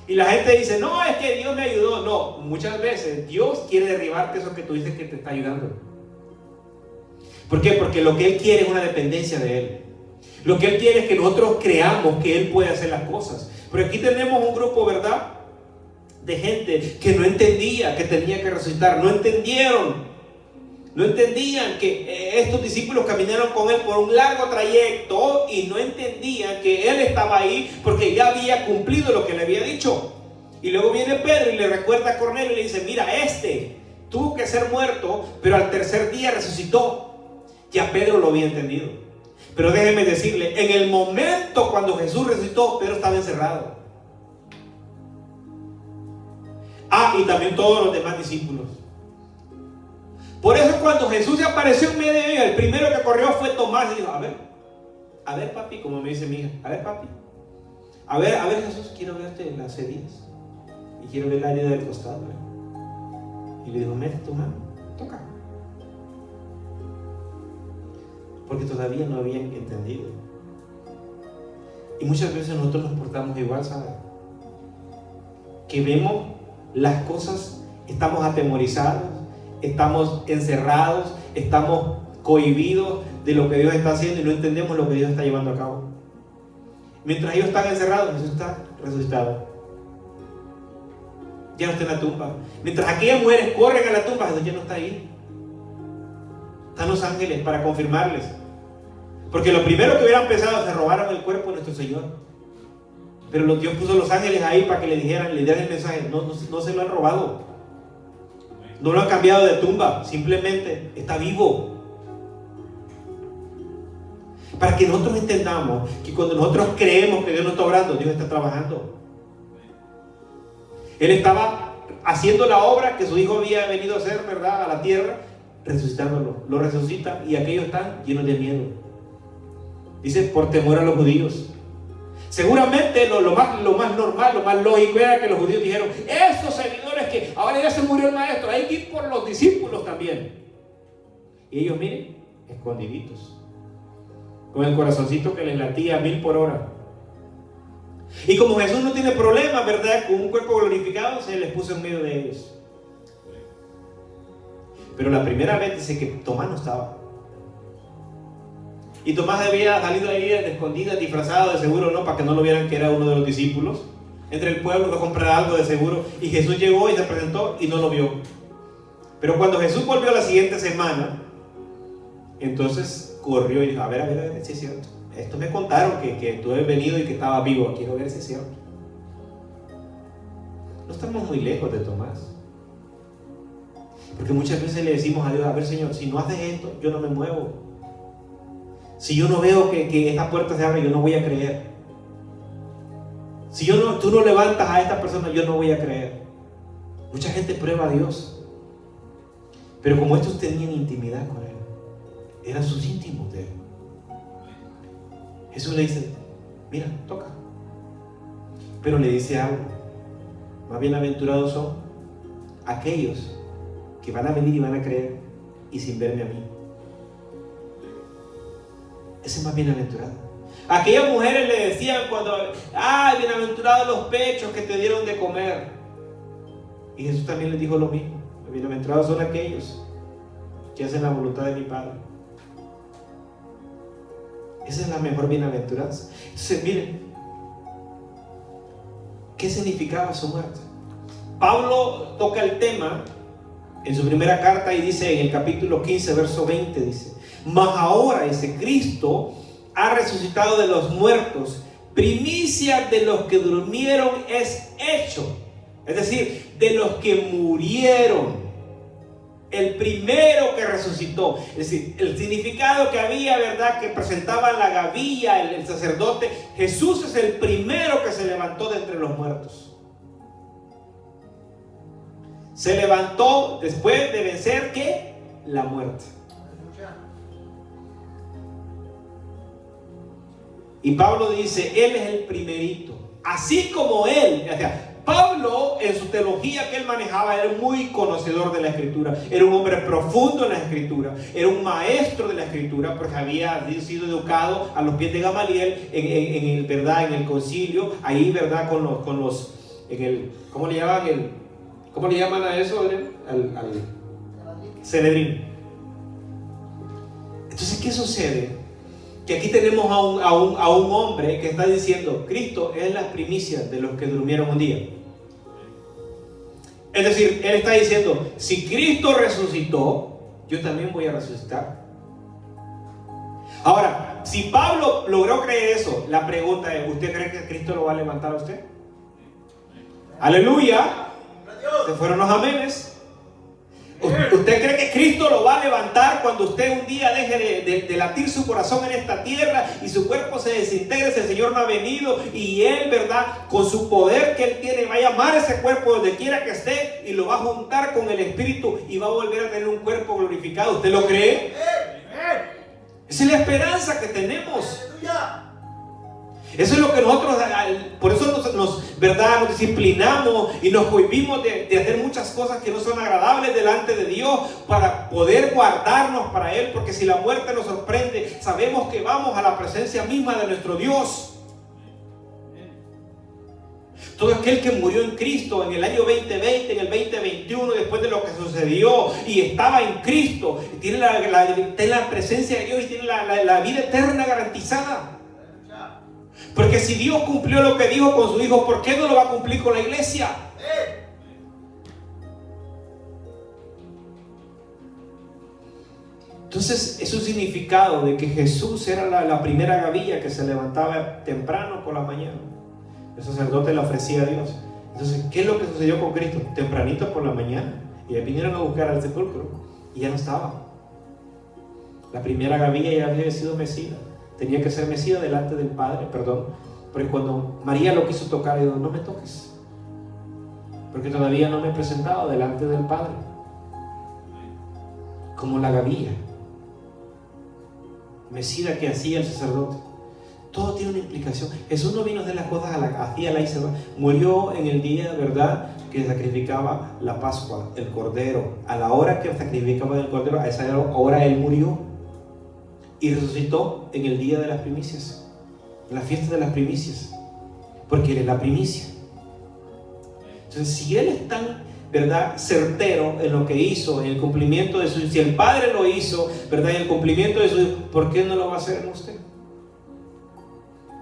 Y la gente dice: no, es que Dios me ayudó. No, muchas veces Dios quiere derribarte eso que tú dices que te está ayudando. ¿Por qué? Porque lo que Él quiere es una dependencia de Él. Lo que Él quiere es que nosotros creamos que Él puede hacer las cosas. Pero aquí tenemos un grupo, ¿verdad?, de gente que no entendía que tenía que resucitar. No entendieron. No entendían que estos discípulos caminaron con Él por un largo trayecto y no entendían que Él estaba ahí porque ya había cumplido lo que le había dicho. Y luego viene Pedro y le recuerda a Cornelio y le dice: mira, tuvo que ser muerto, pero al tercer día resucitó. Ya Pedro lo había entendido. Pero déjeme decirle, en el momento cuando Jesús resucitó, Pedro estaba encerrado. Y también todos los demás discípulos. Por eso cuando Jesús se apareció en medio de ellos, el primero que corrió fue Tomás y dijo: a ver papi, como me dice mi hija, a ver papi, a ver Jesús, quiero verte las heridas y quiero ver la herida del costado. Y le dijo: mete tu mano, toca. Porque todavía no habían entendido. Y muchas veces nosotros nos portamos igual, ¿sabes? Que vemos las cosas, estamos atemorizados, estamos encerrados, estamos cohibidos de lo que Dios está haciendo y no entendemos lo que Dios está llevando a cabo. Mientras ellos están encerrados, Jesús está resucitado. Ya no está en la tumba. Mientras aquellas mujeres corren a la tumba, Jesús ya no está ahí. Están los ángeles para confirmarles. Porque lo primero que hubieran pensado, se robaron el cuerpo de nuestro Señor. Pero Dios puso los ángeles ahí para que le dieran el mensaje. No se lo han robado. No lo han cambiado de tumba, simplemente está vivo. Para que nosotros entendamos que cuando nosotros creemos que Dios no está obrando, Dios está trabajando. Él estaba haciendo la obra que su Hijo había venido a hacer, ¿verdad?, a la tierra, resucitándolo. Lo resucita y aquellos están llenos de miedo. Dice: por temor a los judíos. Seguramente lo más normal, lo más lógico era que los judíos dijeron: esos seguidores que ahora ya se murió el maestro, hay que ir por los discípulos también. Y ellos, miren, escondiditos, con el corazoncito que les latía a 1000 por hora. Y como Jesús no tiene problema, ¿verdad?, con un cuerpo glorificado, se les puso en medio de ellos. Pero la primera vez dice que Tomás no estaba. Y Tomás había salido ahí de escondida, disfrazado de seguro, ¿no?, para que no lo vieran que era uno de los discípulos. Entre el pueblo que comprar algo de seguro. Y Jesús llegó y se presentó y no lo vio. Pero cuando Jesús volvió la siguiente semana, entonces corrió y dijo: a ver, si es cierto. Esto me contaron que tú has venido y que estaba vivo. Quiero ver si es cierto. No estamos muy lejos de Tomás. Porque muchas veces le decimos a Dios: a ver, Señor, si no haces esto, yo no me muevo. Si yo no veo que esta puerta se abre, yo no voy a creer. Si tú no levantas a esta persona, yo no voy a creer. Mucha gente prueba a Dios. Pero como estos tenían intimidad con Él, eran sus íntimos de Él. Jesús le dice: mira, toca. Pero le dice algo: más bienaventurados son aquellos que van a venir y van a creer y sin verme a mí. Ese es más bienaventurado. Aquellas mujeres le decían cuando: bienaventurados los pechos que te dieron de comer. Y Jesús también les dijo lo mismo: bienaventurados son aquellos que hacen la voluntad de mi Padre. Esa es la mejor bienaventuranza. Entonces, miren, ¿qué significaba su muerte? Pablo toca el tema en su primera carta y dice en el capítulo 15, verso 20, dice: mas ahora, dice, Cristo ha resucitado de los muertos, primicia de los que durmieron es hecho. Es decir, de los que murieron. El primero que resucitó. Es decir, el significado que había, ¿verdad?, que presentaba la gavilla, el sacerdote. Jesús es el primero que se levantó de entre los muertos. Se levantó después de vencer, ¿qué? La muerte. Y Pablo dice, Él es el primerito. Así como Él, o sea, Pablo, en su teología que él manejaba, era muy conocedor de la Escritura. Era un hombre profundo en la Escritura. Era un maestro de la Escritura, porque había sido educado a los pies de Gamaliel en el concilio. Ahí, ¿verdad? Con los ¿cómo le llaman? ¿Cómo le llaman a eso? Al Sanedrín. Entonces, ¿qué sucede? Que aquí tenemos a un hombre que está diciendo, Cristo es la primicia de los que durmieron un día. Es decir, él está diciendo, si Cristo resucitó, yo también voy a resucitar. Ahora, si Pablo logró creer eso, la pregunta es, ¿usted cree que Cristo lo va a levantar a usted? Aleluya. Se fueron los amenes. ¿Usted cree que Cristo lo va a levantar cuando usted un día deje de latir su corazón en esta tierra y su cuerpo se desintegre? Si el Señor no ha venido y Él, ¿verdad?, con su poder que Él tiene, va a llamar ese cuerpo donde quiera que esté y lo va a juntar con el Espíritu y va a volver a tener un cuerpo glorificado. ¿Usted lo cree? Esa es la esperanza que tenemos. Eso es lo que nosotros, por eso ¿verdad?, nos disciplinamos y nos cohibimos de hacer muchas cosas que no son agradables delante de Dios, para poder guardarnos para Él, porque si la muerte nos sorprende, sabemos que vamos a la presencia misma de nuestro Dios. Todo aquel que murió en Cristo en el año 2020, en el 2021, después de lo que sucedió, y estaba en Cristo, tiene la presencia de Dios y tiene la vida eterna garantizada. Porque si Dios cumplió lo que dijo con su Hijo, ¿por qué no lo va a cumplir con la iglesia? Entonces, es un significado de que Jesús era la primera gavilla que se levantaba temprano por la mañana. El sacerdote le ofrecía a Dios. Entonces, ¿qué es lo que sucedió con Cristo? Tempranito por la mañana. Y le vinieron a buscar al sepulcro y ya no estaba. La primera gavilla ya había sido mecida. Tenía que ser mecida delante del Padre, porque cuando María lo quiso tocar, dijo, no me toques, porque todavía no me he presentado delante del Padre. Como la gavilla mecida que hacía el sacerdote. Todo tiene una implicación. Jesús no vino a hacer las cosas así a la isla. Murió en el día, ¿verdad?, que sacrificaba la Pascua, el Cordero. A la hora que sacrificaba el Cordero, a esa hora Él murió. Y resucitó en el día de las primicias, en la fiesta de las primicias, porque Él es la primicia. Entonces, si Él es tan, ¿verdad?, certero en lo que hizo, en el cumplimiento de su, si el Padre lo hizo, ¿verdad?, en el cumplimiento de su, ¿por qué no lo va a hacer en usted?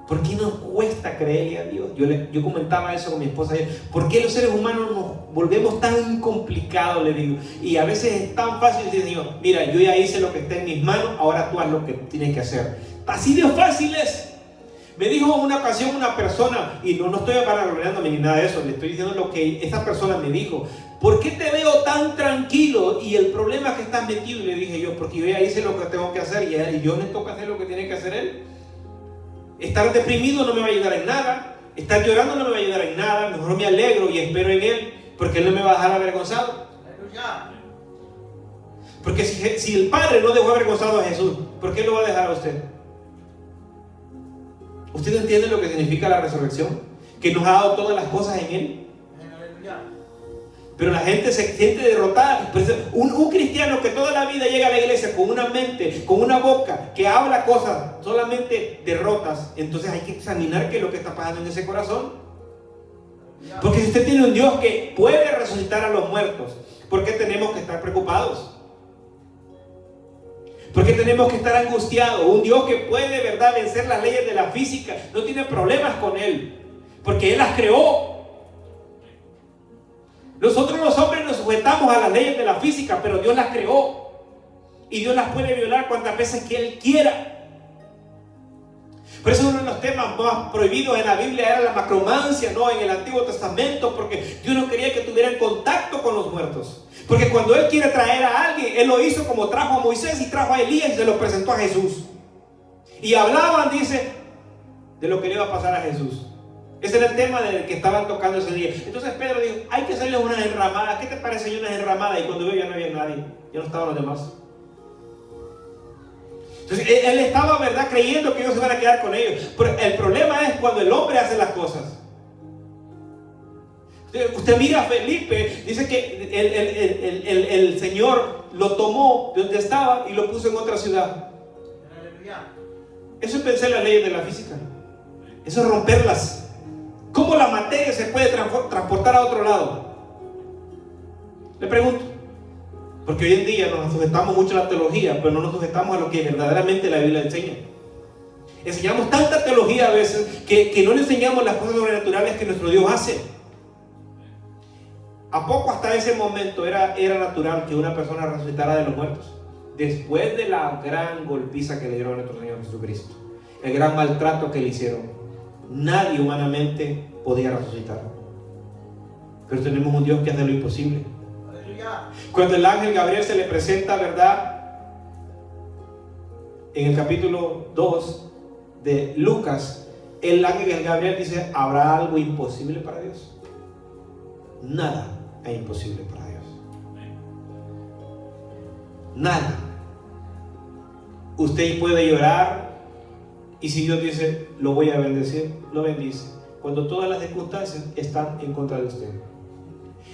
¿Por qué nos cuesta creerle a Dios? Yo comentaba eso con mi esposa ayer. ¿Por qué los seres humanos nos volvemos tan complicados? Le digo. Y a veces es tan fácil decir, Señor, mira, yo ya hice lo que está en mis manos, ahora tú haz lo que tienes que hacer. Así de fácil es. Me dijo en una ocasión una persona, y no estoy vanagloriándome ni nada de eso, le estoy diciendo lo que esa persona me dijo. ¿Por qué te veo tan tranquilo y el problema es que estás metido? Y le dije yo, porque yo ya hice lo que tengo que hacer y yo le toca hacer lo que tiene que hacer Él. Estar deprimido no me va a ayudar en nada. Estar llorando no me va a ayudar en nada. Mejor me alegro y espero en Él, porque Él no me va a dejar avergonzado. Porque si el Padre no dejó avergonzado a Jesús, ¿por qué lo va a dejar a usted? ¿Usted entiende lo que significa la resurrección? Que nos ha dado todas las cosas en Él. Pero la gente se siente derrotada. Un cristiano que toda la vida llega a la iglesia con una mente, con una boca que habla cosas solamente derrotas, entonces hay que examinar qué es lo que está pasando en ese corazón. Porque si usted tiene un Dios que puede resucitar a los muertos, ¿por qué tenemos que estar preocupados? ¿Por qué tenemos que estar angustiados? Un Dios que puede, ¿verdad?, vencer las leyes de la física, no tiene problemas con Él, porque Él las creó. Nosotros los hombres nos sujetamos a las leyes de la física, pero Dios las creó y Dios las puede violar cuantas veces que Él quiera. Por eso uno de los temas más prohibidos en la Biblia era la macromancia, ¿no? En el Antiguo Testamento, porque Dios no quería que tuvieran contacto con los muertos. Porque cuando Él quiere traer a alguien, Él lo hizo como trajo a Moisés y trajo a Elías y se lo presentó a Jesús. Y hablaban, dice, de lo que le iba a pasar a Jesús. Ese era el tema del que estaban tocando ese día. Entonces Pedro dijo, hay que hacerle unas enramadas. ¿Qué te parece unas enramadas? Y cuando vio ya no había nadie, ya no estaban los demás. Entonces él estaba, ¿verdad?, creyendo que ellos se iban a quedar con ellos. Pero el problema es cuando el hombre hace las cosas. Usted mira a Felipe, dice que el Señor lo tomó de donde estaba y lo puso en otra ciudad. Eso es pensar en las leyes de la física. Eso es romperlas. ¿Cómo la materia se puede transportar a otro lado? Le pregunto. Porque hoy en día nos sujetamos mucho a la teología, pero no nos sujetamos a lo que verdaderamente la Biblia enseña. Enseñamos tanta teología a veces que no le enseñamos las cosas sobrenaturales que nuestro Dios hace. ¿A poco hasta ese momento era natural que una persona resucitara de los muertos? Después de la gran golpiza que le dieron a nuestro Señor Jesucristo, el gran maltrato que le hicieron, nadie humanamente podía resucitar. Pero tenemos un Dios que hace lo imposible. Cuando el ángel Gabriel se le presenta, ¿verdad?, en el capítulo 2 de Lucas, el ángel Gabriel dice, ¿habrá algo imposible para Dios? Nada es imposible para Dios. Nada. Usted puede llorar y si Dios dice, lo voy a bendecir, lo bendice. Cuando todas las circunstancias están en contra de usted.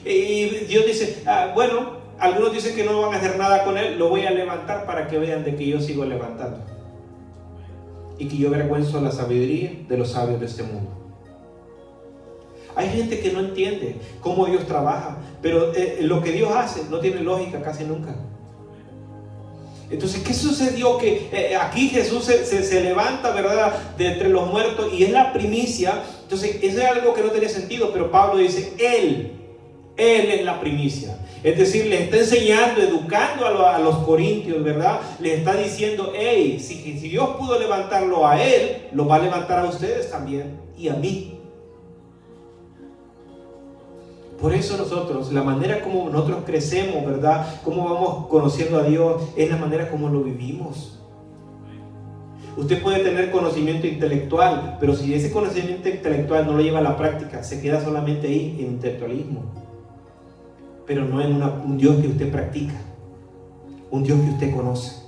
Y Dios dice, bueno, algunos dicen que no van a hacer nada con él, lo voy a levantar para que vean de que yo sigo levantando. Y que yo avergüenzo la sabiduría de los sabios de este mundo. Hay gente que no entiende cómo Dios trabaja, pero lo que Dios hace no tiene lógica casi nunca. Entonces, ¿qué sucedió? Que aquí Jesús se levanta, ¿verdad?, de entre los muertos y es la primicia. Entonces, eso es algo que no tenía sentido, pero Pablo dice, Él es la primicia. Es decir, les está enseñando, educando a los corintios, ¿verdad? Les está diciendo, hey, si Dios pudo levantarlo a Él, lo va a levantar a ustedes también y a mí. Por eso nosotros, la manera como nosotros crecemos, ¿verdad?, cómo vamos conociendo a Dios, es la manera como lo vivimos. Usted puede tener conocimiento intelectual, pero si ese conocimiento intelectual no lo lleva a la práctica, se queda solamente ahí en intelectualismo, pero no en un Dios que usted practica, un Dios que usted conoce.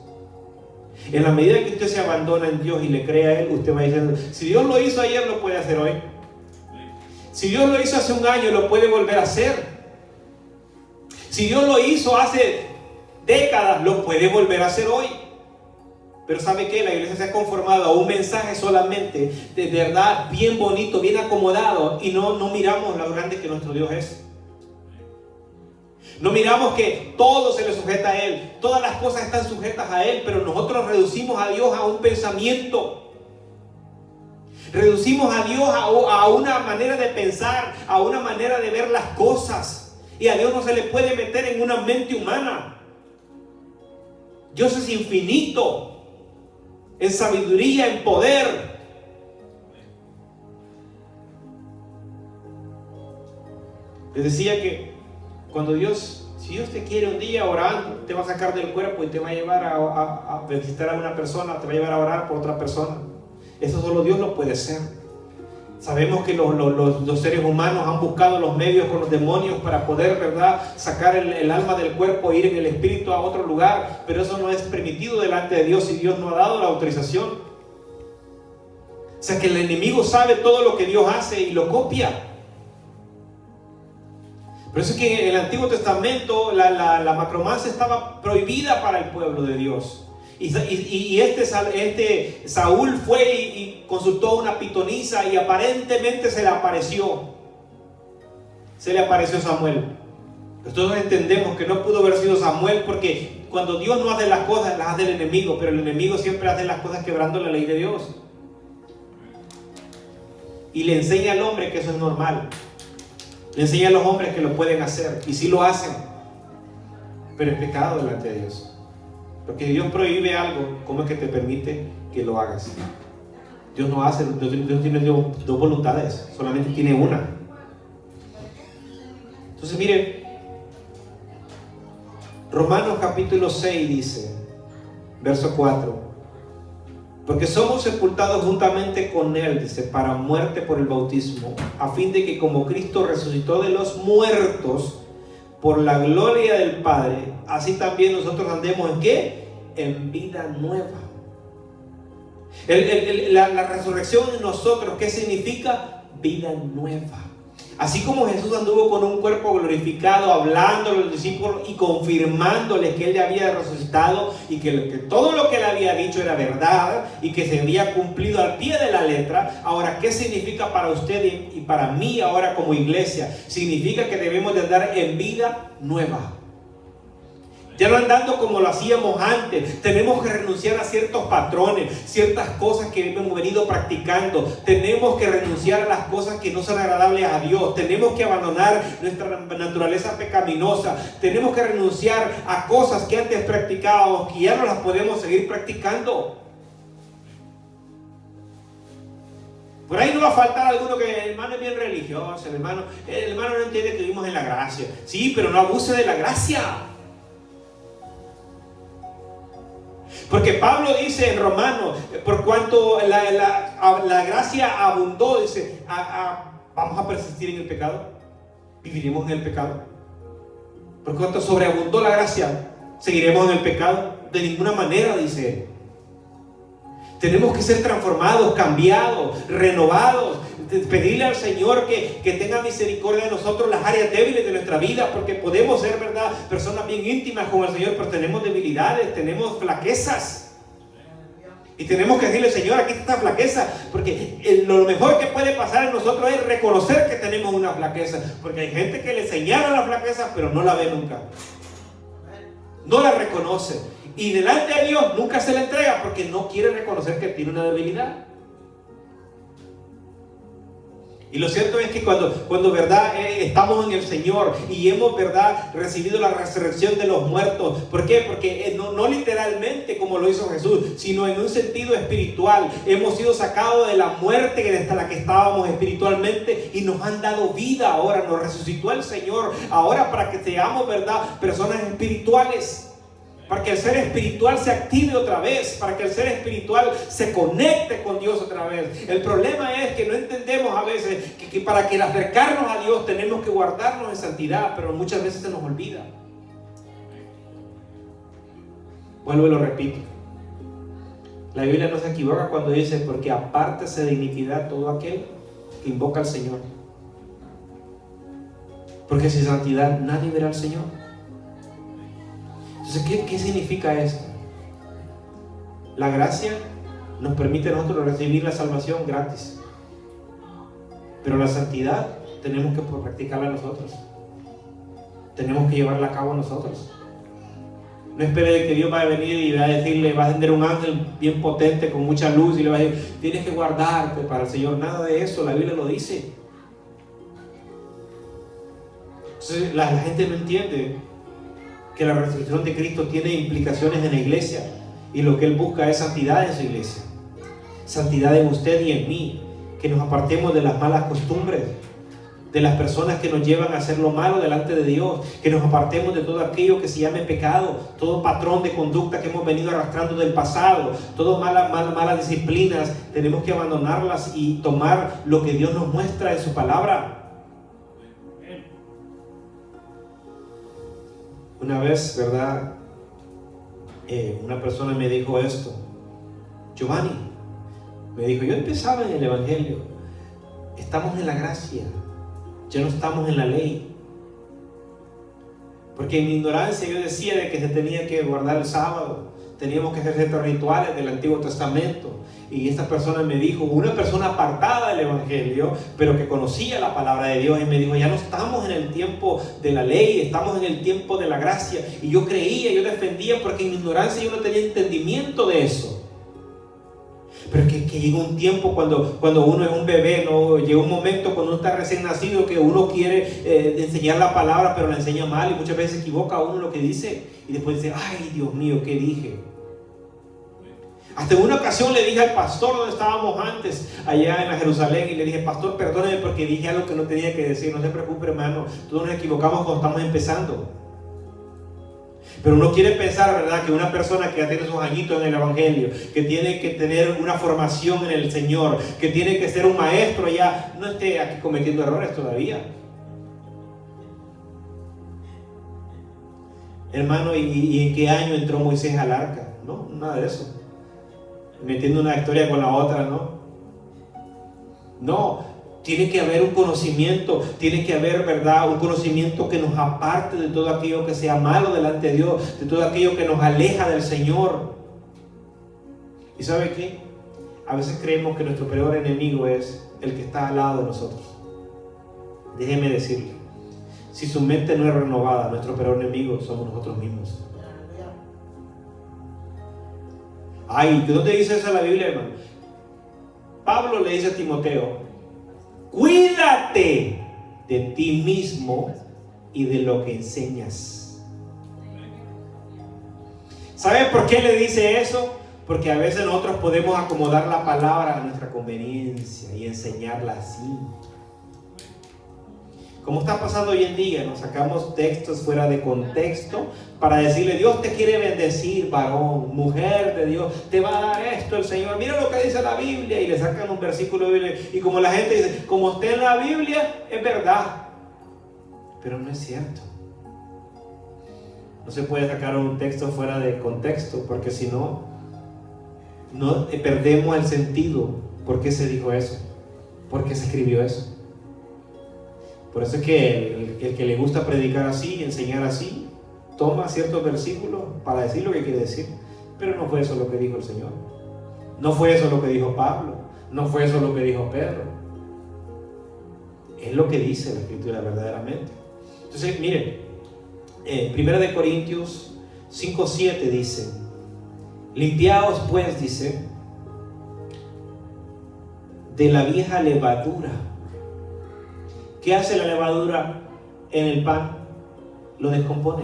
En la medida que usted se abandona en Dios y le cree a Él, usted va diciendo, si Dios lo hizo ayer, lo puede hacer hoy. Si Dios lo hizo hace un año, lo puede volver a hacer. Si Dios lo hizo hace décadas, lo puede volver a hacer hoy. Pero ¿sabe qué? La iglesia se ha conformado a un mensaje solamente de verdad, bien bonito, bien acomodado, y no miramos lo grande que nuestro Dios es. No miramos que todo se le sujeta a Él, todas las cosas están sujetas a Él, pero nosotros reducimos a Dios a un pensamiento. Reducimos a Dios a una manera de pensar, a una manera de ver las cosas. Y a Dios no se le puede meter en una mente humana. Dios es infinito, en sabiduría, en poder. Les decía que cuando si Dios te quiere un día orando, te va a sacar del cuerpo y te va a llevar a visitar a una persona, te va a llevar a orar por otra persona. Eso solo Dios lo puede hacer. Sabemos que los seres humanos han buscado los medios con los demonios para poder, ¿verdad?, sacar el alma del cuerpo e ir en el espíritu a otro lugar, pero eso no es permitido delante de Dios y Dios no ha dado la autorización. O sea que el enemigo sabe todo lo que Dios hace y lo copia. Por eso es que en el Antiguo Testamento la macromancia estaba prohibida para el pueblo de Dios. Y este Saúl fue y consultó a una pitonisa y aparentemente se le apareció Samuel. Nosotros entendemos que no pudo haber sido Samuel porque cuando Dios no hace las cosas, las hace el enemigo, pero el enemigo siempre hace las cosas quebrando la ley de Dios. Y le enseña al hombre que eso es normal. Le enseña a los hombres que lo pueden hacer y sí lo hacen, pero es pecado delante de Dios. Porque Dios prohíbe algo, ¿cómo es que te permite que lo hagas? Dios no hace, Dios tiene dos voluntades, solamente tiene una. Entonces mire, Romanos capítulo 6 dice, verso 4, porque somos sepultados juntamente con Él, dice, para muerte por el bautismo, a fin de que como Cristo resucitó de los muertos por la gloria del Padre, así también nosotros andemos ¿en qué? En vida nueva. La resurrección en nosotros, ¿qué significa? Vida nueva. Así como Jesús anduvo con un cuerpo glorificado, hablando a los discípulos y confirmándoles que Él ya había resucitado y que todo lo que Él había dicho era verdad y que se había cumplido al pie de la letra. Ahora, ¿qué significa para usted y para mí ahora como iglesia? Significa que debemos de andar en vida nueva. Ya no andando como lo hacíamos antes. Tenemos que renunciar a ciertos patrones, ciertas cosas que hemos venido practicando. Tenemos que renunciar a las cosas que no son agradables a Dios. Tenemos que abandonar nuestra naturaleza pecaminosa. Tenemos que renunciar a cosas que antes practicábamos, que ya no las podemos seguir practicando. Por ahí no va a faltar alguno que el hermano es bien religioso, el hermano no entiende que vivimos en la gracia. Sí, pero no abuse de la gracia. Porque Pablo dice en Romanos, por cuanto la gracia abundó, dice, vamos a persistir en el pecado, viviremos en el pecado. Por cuanto sobreabundó la gracia, seguiremos en el pecado. De ninguna manera, dice él. Tenemos que ser transformados, cambiados, renovados. Pedirle al Señor que tenga misericordia de nosotros, las áreas débiles de nuestra vida, porque podemos ser, ¿verdad?, personas bien íntimas con el Señor, pero tenemos debilidades, tenemos flaquezas. Y tenemos que decirle, Señor, aquí está esta flaqueza, porque lo mejor que puede pasar en nosotros es reconocer que tenemos una flaqueza, porque hay gente que le señala la flaqueza, pero no la ve nunca. No la reconoce. Y delante de Dios nunca se la entrega, porque no quiere reconocer que tiene una debilidad. Y lo cierto es que cuando verdad estamos en el Señor y hemos verdad recibido la resurrección de los muertos, ¿por qué? Porque no literalmente como lo hizo Jesús, sino en un sentido espiritual. Hemos sido sacados de la muerte desde la que estábamos espiritualmente y nos han dado vida ahora, nos resucitó el Señor ahora para que seamos verdad personas espirituales. Para que el ser espiritual se active otra vez, para que el ser espiritual se conecte con Dios otra vez. El problema es que no entendemos a veces que para que acercarnos a Dios tenemos que guardarnos en santidad, pero muchas veces se nos olvida. Vuelvo y lo repito. La Biblia no se equivoca cuando dice, porque apártese de iniquidad todo aquel que invoca al Señor. Porque sin santidad nadie verá al Señor. Entonces, ¿qué significa esto? La gracia nos permite a nosotros recibir la salvación gratis. Pero la santidad tenemos que practicarla nosotros. Tenemos que llevarla a cabo nosotros. No espere de que Dios va a venir y va a decirle, va a tener un ángel bien potente con mucha luz y le va a decir, tienes que guardarte para el Señor. Nada de eso, la Biblia lo dice. Entonces, la gente no entiende que la resurrección de Cristo tiene implicaciones en la iglesia y lo que Él busca es santidad en su iglesia, santidad en usted y en mí, que nos apartemos de las malas costumbres, de las personas que nos llevan a hacer lo malo delante de Dios, que nos apartemos de todo aquello que se llame pecado, todo patrón de conducta que hemos venido arrastrando del pasado, todas malas disciplinas. Tenemos que abandonarlas y tomar lo que Dios nos muestra en su palabra. Una vez, ¿verdad? Una persona me dijo esto. Giovanni, me dijo, yo empezaba en el Evangelio. Estamos en la gracia. Ya no estamos en la ley. Porque en mi ignorancia yo decía de que se tenía que guardar el sábado. Teníamos que hacer ciertos rituales del Antiguo Testamento. Y esta persona me dijo, una persona apartada del Evangelio, pero que conocía la palabra de Dios, y me dijo, ya no estamos en el tiempo de la ley, estamos en el tiempo de la gracia. Y yo creía, yo defendía, porque en mi ignorancia yo no tenía entendimiento de eso. Pero que llegó un tiempo cuando uno es un bebé, ¿no? Llega un momento cuando uno está recién nacido que uno quiere enseñar la palabra, pero la enseña mal, y muchas veces se equivoca uno lo que dice y después dice, ay Dios mío, ¿qué dije? Hasta en una ocasión le dije al pastor donde estábamos antes, allá en la Jerusalén, y le dije: pastor, perdóneme porque dije algo que no tenía que decir. No se preocupe, hermano, todos nos equivocamos cuando estamos empezando. Pero uno quiere pensar, ¿verdad?, que una persona que ya tiene sus añitos en el Evangelio, que tiene que tener una formación en el Señor, que tiene que ser un maestro ya, no esté aquí cometiendo errores todavía. Hermano, ¿y en qué año entró Moisés al arca? No, nada de eso. Metiendo una historia con la otra, ¿no? No, tiene que haber un conocimiento, tiene que haber, ¿verdad?, un conocimiento que nos aparte de todo aquello que sea malo delante de Dios, de todo aquello que nos aleja del Señor. ¿Y sabe qué? A veces creemos que nuestro peor enemigo es el que está al lado de nosotros. Déjeme decirle, si su mente no es renovada, nuestro peor enemigo somos nosotros mismos. Ay, ¿de dónde dice eso la Biblia, hermano? Pablo le dice a Timoteo: cuídate de ti mismo y de lo que enseñas. ¿Sabe por qué le dice eso? Porque a veces nosotros podemos acomodar la palabra a nuestra conveniencia y enseñarla así. Como está pasando hoy en día, nos sacamos textos fuera de contexto para decirle: Dios te quiere bendecir, varón, mujer de Dios, te va a dar esto el Señor. Mira lo que dice la Biblia, y le sacan un versículo de Biblia. Y como la gente dice, como está en la Biblia, es verdad. Pero no es cierto. No se puede sacar un texto fuera de contexto, porque si no, perdemos el sentido. ¿Por qué se dijo eso? ¿Por qué se escribió eso? Por eso es que el que le gusta predicar así, enseñar así, toma ciertos versículos para decir lo que quiere decir. Pero no fue eso lo que dijo el Señor. No fue eso lo que dijo Pablo. No fue eso lo que dijo Pedro. Es lo que dice la Escritura verdaderamente. Entonces, miren, 1 Corintios 5:7 dice: limpiaos pues, dice, de la vieja levadura. ¿Qué hace la levadura en el pan? Lo descompone.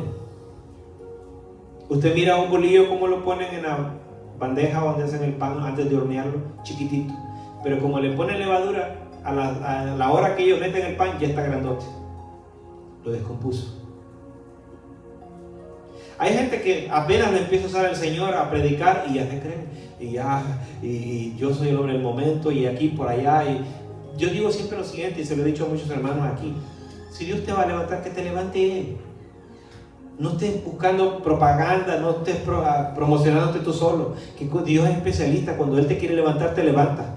Usted mira un bolillo como lo ponen en la bandeja donde hacen el pan antes de hornearlo, chiquitito. Pero como le ponen levadura, a la hora que ellos meten el pan ya está grandote. Lo descompuso. Hay gente que apenas le empieza a usar el Señor a predicar y ya se creen. Y yo soy el hombre del momento, y aquí por allá. Y yo digo siempre lo siguiente, y se lo he dicho a muchos hermanos aquí: si Dios te va a levantar, que te levante Él. No estés buscando propaganda, no estés promocionándote tú solo. Que Dios es especialista, cuando Él te quiere levantar, te levanta.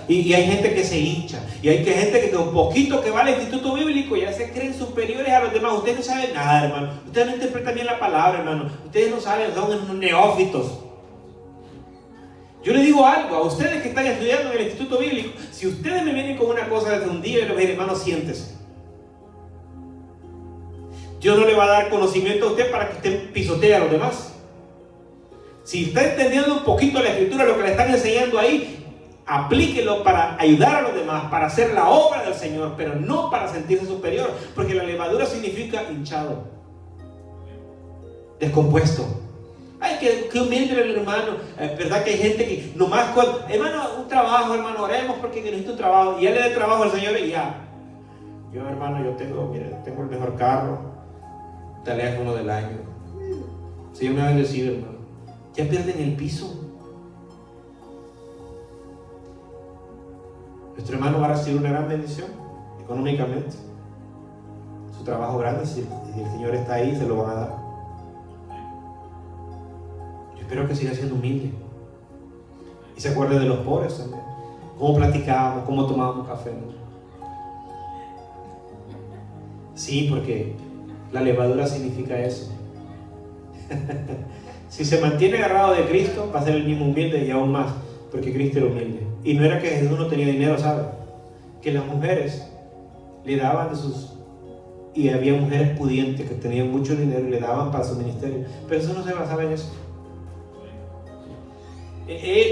Y hay gente que se hincha, y hay gente que con poquito que va al instituto bíblico ya se creen superiores a los demás. Ustedes no saben nada, hermano. Ustedes no interpretan bien la palabra, hermano. Ustedes no saben, son unos neófitos. Yo les digo algo a ustedes que están estudiando en el instituto bíblico: si ustedes me vienen con una cosa desde un día, yo les voy a decir: hermano, siéntese. Dios no le va a dar conocimiento a usted para que usted pisotee a los demás. Si está entendiendo un poquito la Escritura, lo que le están enseñando ahí, aplíquelo para ayudar a los demás, para hacer la obra del Señor, pero no para sentirse superior, porque la levadura significa hinchado, descompuesto. Ay, que humilde el hermano. ¿Verdad que hay gente que nomás cuando, hermano, un trabajo, hermano, oremos porque necesito un trabajo, y él le da trabajo al Señor y ya. Yo, hermano, yo tengo el mejor carro, teléfono del año. Señor me ha bendecido, hermano. Ya pierden el piso. Nuestro hermano va a recibir una gran bendición económicamente. Su trabajo grande, si el Señor está ahí, se lo van a dar. Yo espero que siga siendo humilde y se acuerde de los pobres también. Cómo platicábamos, cómo tomábamos café, ¿no? Sí, porque la levadura significa eso. Si se mantiene agarrado de Cristo, va a ser el mismo humilde y aún más, porque Cristo era humilde. Y no era que Jesús no tenía dinero, ¿sabe? Que las mujeres le daban de sus... Y había mujeres pudientes que tenían mucho dinero y le daban para su ministerio. Pero eso no se basaba en eso.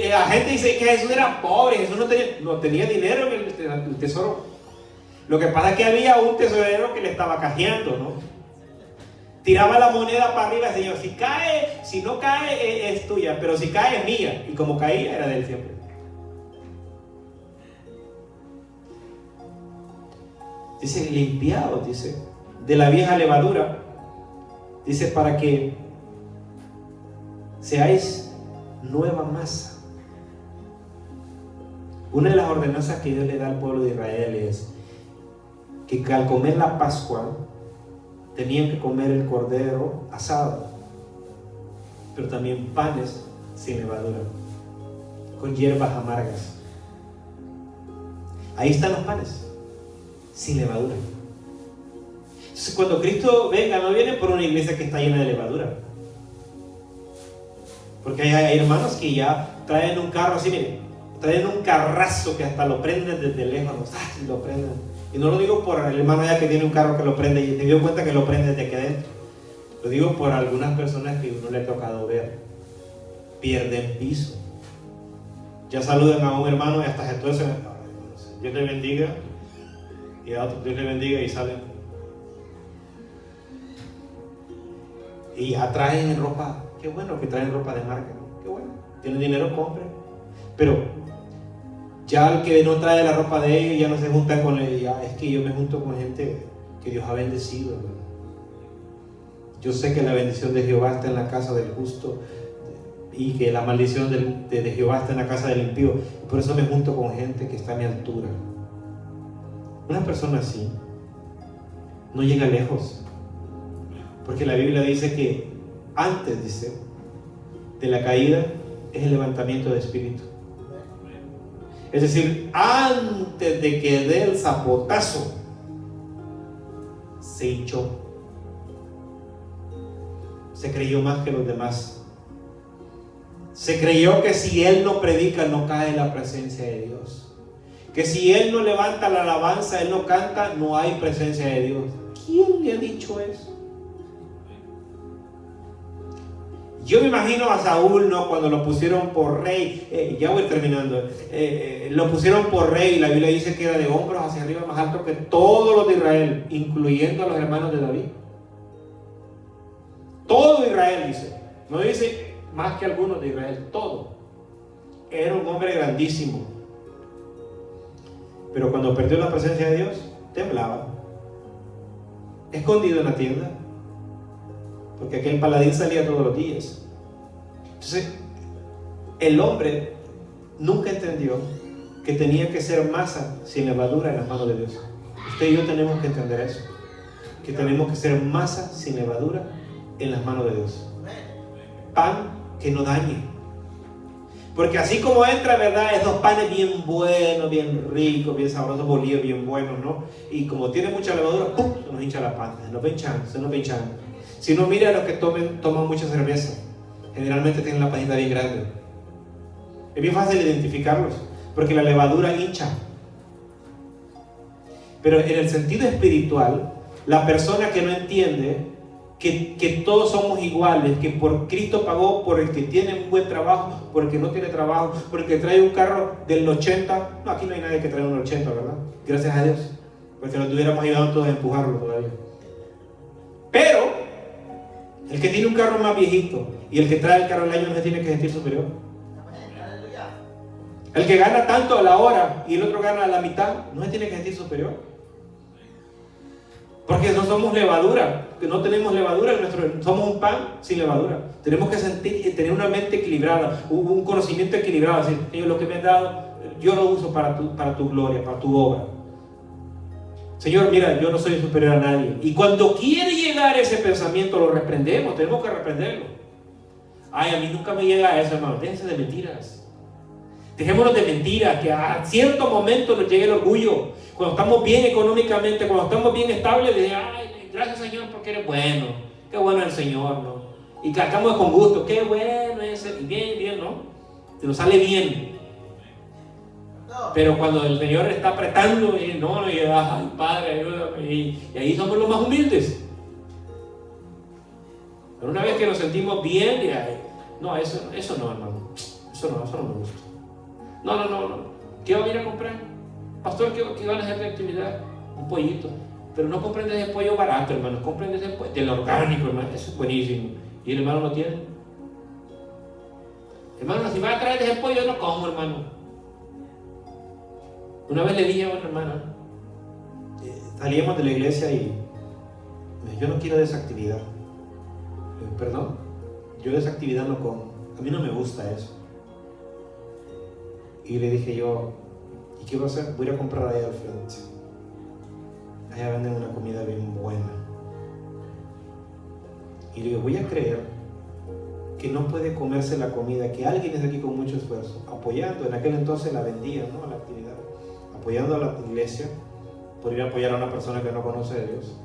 La gente dice que Jesús era pobre, Jesús no tenía dinero en el tesoro. Lo que pasa es que había un tesorero que le estaba cajeando, ¿no? Tiraba la moneda para arriba, Señor, si cae, si no cae es tuya, pero si cae es mía. Y como caía era de Él siempre. Dice, limpiados, dice, de la vieja levadura. Dice, para que seáis nueva masa. Una de las ordenanzas que Dios le da al pueblo de Israel es que al comer la Pascua tenían que comer el cordero asado, pero también panes sin levadura, con hierbas amargas. Ahí están los panes sin levadura. Entonces, cuando Cristo venga, no viene por una iglesia que está llena de levadura, porque hay hermanos que ya traen un carro así, miren, traen un carrazo que hasta lo prenden desde lejos, lo prenden. Y no lo digo por el hermano ya que tiene un carro que lo prende y te dio cuenta que lo prende desde aquí adentro. Lo digo por algunas personas que uno le ha tocado ver, pierden piso. Ya saludan a un hermano y hasta entonces, Dios le bendiga, y a otro Dios le bendiga, y salen. Y ya traen ropa, qué bueno que traen ropa de marca, ¿no? Qué bueno, tienen dinero, compren. Pero ya el que no trae la ropa de ellos ya no se junta con él. Ya es que yo me junto con gente que Dios ha bendecido, hermano. Yo sé que la bendición de Jehová está en la casa del justo y que la maldición de Jehová está en la casa del impío. Por eso me junto con gente que está a mi altura. Una persona así no llega lejos, porque la Biblia dice que antes, dice, de la caída es el levantamiento de espíritu. Es decir, antes de que dé el zapotazo, se hinchó. Se creyó más que los demás. Se creyó que si él no predica, no cae en la presencia de Dios. Que si él no levanta la alabanza, él no canta, no hay presencia de Dios. ¿Quién le ha dicho eso? Yo me imagino a Saúl, ¿no? Cuando lo pusieron por rey, ya voy terminando, lo pusieron por rey, y la Biblia dice que era de hombros hacia arriba más alto que todos los de Israel, incluyendo a los hermanos de David. Todo Israel dice, no dice más que algunos de Israel, todo. Era un hombre grandísimo. Pero cuando perdió la presencia de Dios, temblaba. Escondido en la tienda. Porque aquel paladín salía todos los días. Entonces, el hombre nunca entendió que tenía que ser masa sin levadura en las manos de Dios. Usted y yo tenemos que entender eso. Que tenemos que ser masa sin levadura en las manos de Dios. Pan que no dañe. Porque así como entra, ¿verdad? Esos panes bien buenos, bien ricos, bien sabrosos, bolillos bien buenos, ¿no? Y como tiene mucha levadura, ¡pum!, se nos hincha la panza, se nos va hinchando. Si uno mira a los que toman mucha cerveza, generalmente tienen la panita bien grande. Es bien fácil identificarlos, porque la levadura hincha. Pero en el sentido espiritual, la persona que no entiende que todos somos iguales, que por Cristo pagó por el que tiene un buen trabajo, por el que no tiene trabajo, por el que trae un carro del 80, no, aquí no hay nadie que trae un 80, ¿verdad? Gracias a Dios, porque nos estuviéramos ayudando todos a empujarlo todavía. Pero el que tiene un carro más viejito y el que trae el carro del año no se tiene que sentir superior. El que gana tanto a la hora y el otro gana a la mitad, no se tiene que sentir superior. Porque no somos levadura, que no tenemos levadura en somos un pan sin levadura. Tenemos que tener una mente equilibrada, un conocimiento equilibrado. Decir, Señor, lo que me has dado, yo lo uso para tu gloria, para tu obra. Señor, mira, yo no soy superior a nadie. Y cuando quiere llegar ese pensamiento, lo reprendemos, tenemos que reprenderlo. Ay, a mí nunca me llega eso, hermano. Déjense de mentiras. Dejémonos de mentiras, que a cierto momento nos llegue el orgullo. Cuando estamos bien económicamente, cuando estamos bien estables, de ay, gracias Señor porque eres bueno. Qué bueno es el Señor, ¿no? Y cantamos con gusto, qué bueno es el, bien, ¿no? Se nos sale bien. Pero cuando el Señor está apretando, y no, y ay, Padre, ayúdame, y ahí somos los más humildes. Pero una vez que nos sentimos bien, y ay, no, eso no, hermano. Eso no me gusta. No. ¿Qué van a ir a comprar? Pastor, ¿qué van a hacer de actividad? Un pollito. pero no compren de ese pollo barato, hermano, compren de ese pollo, del orgánico, hermano, eso es buenísimo. Y el hermano no tiene. Hermano, si va a traer de ese pollo, yo no como, hermano. Una vez le dije a una hermana, salíamos de la iglesia y me dijo, yo no quiero de esa actividad. Le dije, perdón, yo de esa actividad no como, a mí no me gusta eso. Y le dije yo, ¿y qué voy a hacer? Voy a ir a comprar allá al frente. Allá venden una comida bien buena. Y le digo, voy a creer que no puede comerse la comida que alguien es aquí con mucho esfuerzo, apoyando, en aquel entonces la vendía, ¿no? La actividad, apoyando a la iglesia, por ir a apoyar a una persona que no conoce a Dios.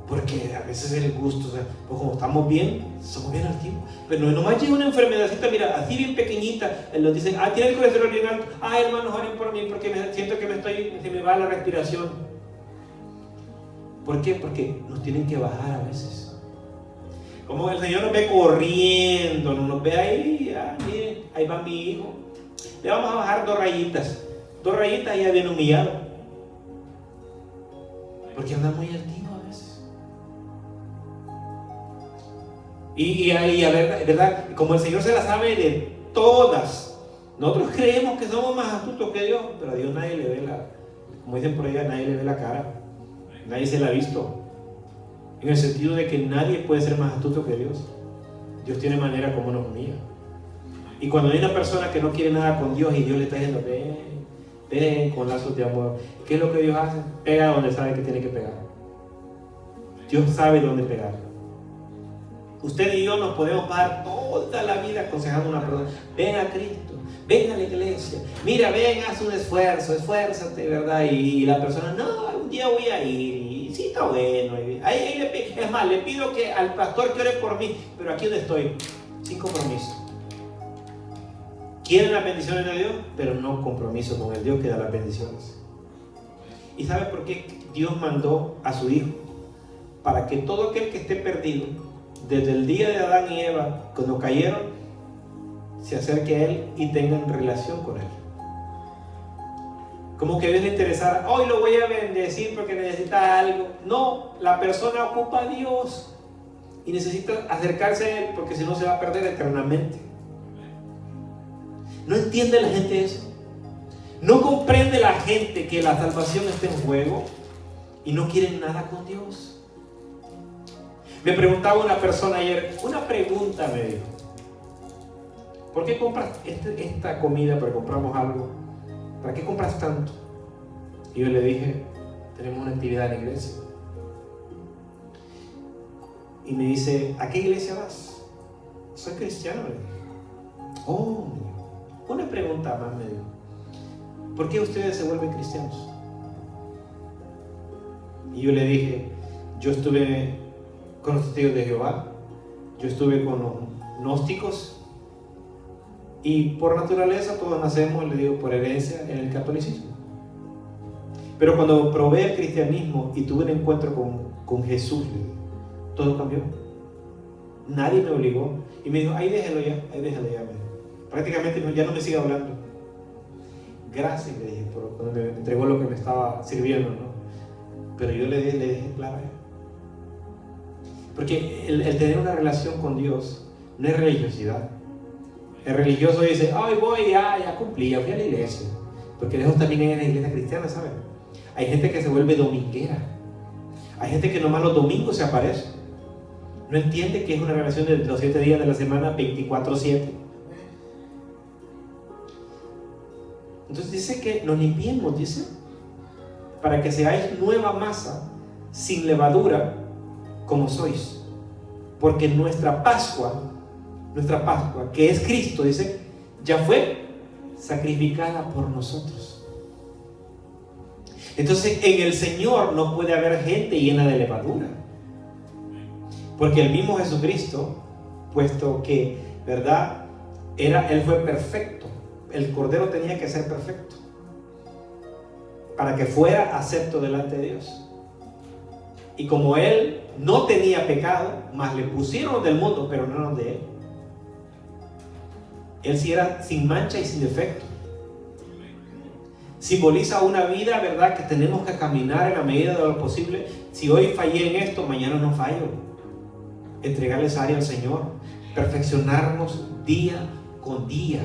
Porque a veces el gusto, o sea, pues como estamos bien, somos bien altivos. Pero nomás llega una enfermedadcita, mira, así bien pequeñita, nos dicen, tiene el colesterol bien alto, hermanos, oren por mí porque siento que se me va la respiración. ¿Por qué? Porque nos tienen que bajar a veces. Como el Señor nos ve corriendo, nos ve ahí, miren, ahí va mi hijo. Le vamos a bajar 2 rayitas y ya viene humillado. Porque anda muy altivo a veces. Y a ver, ¿verdad? Como el Señor se la sabe de todas, nosotros creemos que somos más astutos que Dios, pero a Dios nadie le ve como dicen por allá, nadie le ve la cara. Nadie se la ha visto. En el sentido de que nadie puede ser más astuto que Dios. Dios tiene manera como nos humilla. Y cuando hay una persona que no quiere nada con Dios y Dios le está diciendo, ven con lazos de amor, ¿qué es lo que Dios hace? Pega donde sabe que tiene que pegar. Dios sabe dónde pegar. Usted y yo nos podemos pasar toda la vida aconsejando a una persona, ven a Cristo, ven a la iglesia, mira, ven, haz un esfuerzo, esfuérzate, ¿verdad? Y la persona, no, un día voy a ir, y sí está bueno. Es más, le pido que al pastor que ore por mí, pero aquí donde estoy, sin compromiso. Quieren las bendiciones de Dios, pero no compromiso con el Dios que da las bendiciones. ¿Y sabe por qué Dios mandó a su Hijo? Para que todo aquel que esté perdido, desde el día de Adán y Eva, cuando cayeron, se acerque a Él y tengan relación con Él. Como que a Dios le interesara, hoy lo voy a bendecir porque necesita algo. No, la persona ocupa a Dios y necesita acercarse a Él porque si no se va a perder eternamente. ¿No entiende la gente eso? ¿No comprende la gente que la salvación está en juego y no quieren nada con Dios? Me preguntaba una persona ayer, una pregunta me dijo, ¿por qué compras esta comida? Porque compramos algo. ¿Para qué compras tanto? Y yo le dije, tenemos una actividad en la iglesia. Y me dice, ¿a qué iglesia vas? Soy cristiano, le dije. Oh, una pregunta más me dijo, ¿por qué ustedes se vuelven cristianos? Y yo le dije, yo estuve con los testigos de Jehová, yo estuve con los gnósticos, y por naturaleza todos nacemos, le digo, por herencia en el catolicismo. Pero cuando probé el cristianismo y tuve un encuentro con Jesús, le digo, todo cambió. Nadie me obligó. Y me dijo, ahí déjelo ya. Prácticamente ya no me sigue hablando. Gracias, le dije, por cuando me entregó lo que me estaba sirviendo, ¿no? Pero yo le dije claro. Porque el tener una relación con Dios no es religiosidad. El religioso dice, voy, ya cumplí, ya fui a la iglesia. Porque eso también hay en la iglesia cristiana, ¿saben? Hay gente que se vuelve dominguera. Hay gente que nomás los domingos se aparece. No entiende que es una relación de los 7 días de la semana, 24/7. Entonces dice que nos limpiemos, dice, para que seáis nueva masa, sin levadura, como sois. Porque nuestra Pascua, que es Cristo, dice, ya fue sacrificada por nosotros. Entonces en el Señor no puede haber gente llena de levadura. Porque el mismo Jesucristo, puesto que, ¿verdad? Él fue perfecto. El Cordero tenía que ser perfecto para que fuera acepto delante de Dios. Y como Él no tenía pecado, más le pusieron del mundo, pero no los de Él. Él sí era sin mancha y sin defecto. Simboliza una vida, ¿verdad?, que tenemos que caminar en la medida de lo posible. Si hoy fallé en esto, mañana no fallo. Entregarle esa área al Señor. Perfeccionarnos día con día.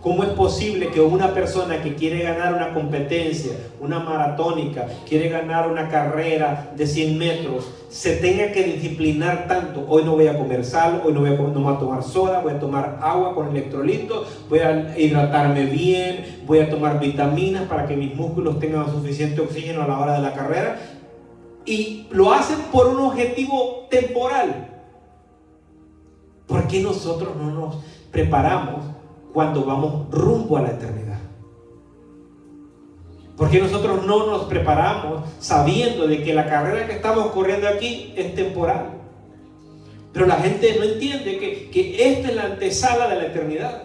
¿Cómo es posible que una persona que quiere ganar una competencia, una maratónica, quiere ganar una carrera de 100 metros, se tenga que disciplinar tanto? Hoy no voy a comer sal, hoy no voy a tomar soda, voy a tomar agua con electrolitos, voy a hidratarme bien, voy a tomar vitaminas para que mis músculos tengan suficiente oxígeno a la hora de la carrera. Y lo hacen por un objetivo temporal. ¿Por qué nosotros no nos preparamos cuando vamos rumbo a la eternidad? ¿Por qué nosotros no nos preparamos sabiendo de que la carrera que estamos corriendo aquí es temporal? Pero la gente no entiende que esta es la antesala de la eternidad.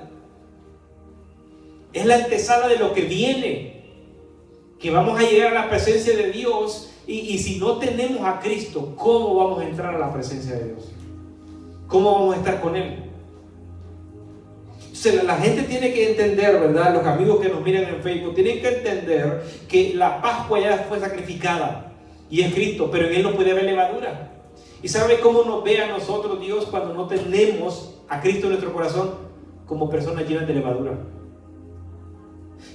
Es la antesala de lo que viene. Que vamos a llegar a la presencia de Dios. Y si no tenemos a Cristo, ¿cómo vamos a entrar a la presencia de Dios? ¿Cómo vamos a estar con Él? La gente tiene que entender, ¿verdad? Los amigos que nos miran en Facebook tienen que entender que la Pascua ya fue sacrificada y es Cristo, pero en Él no puede haber levadura. ¿Y sabe cómo nos ve a nosotros Dios cuando no tenemos a Cristo en nuestro corazón? Como personas llenas de levadura.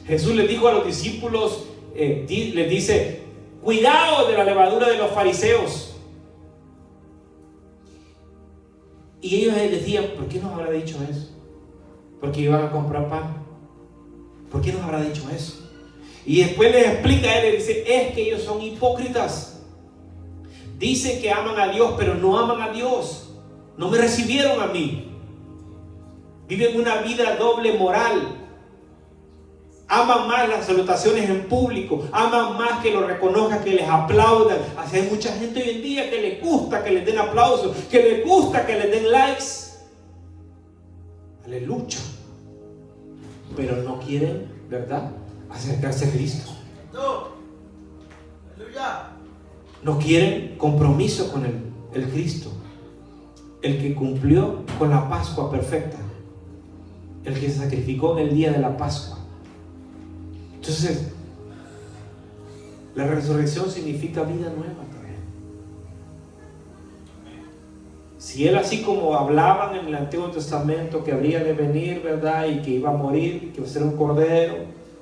Jesús les dijo a los discípulos, les dice: cuidado de la levadura de los fariseos. Y ellos decían: ¿por qué nos habrá dicho eso? Porque iban a comprar pan. ¿Por qué nos habrá dicho eso? Y después les explica a él, le dice: es que ellos son hipócritas. Dicen que aman a Dios, pero no aman a Dios. No me recibieron a mí. Viven una vida doble moral. Aman más las salutaciones en público. Aman más que lo reconozcan, que les aplaudan. Así hay mucha gente hoy en día que les gusta que les den aplausos, que les gusta que les den likes. Aleluya. Pero no quieren, ¿verdad?, acercarse a Cristo. No quieren compromiso con el Cristo, el que cumplió con la Pascua perfecta, el que se sacrificó en el día de la Pascua. Entonces, la resurrección significa vida nueva también. Si Él, así como hablaban en el Antiguo Testamento que habría de venir, ¿verdad?, y que iba a morir, que iba a ser un cordero,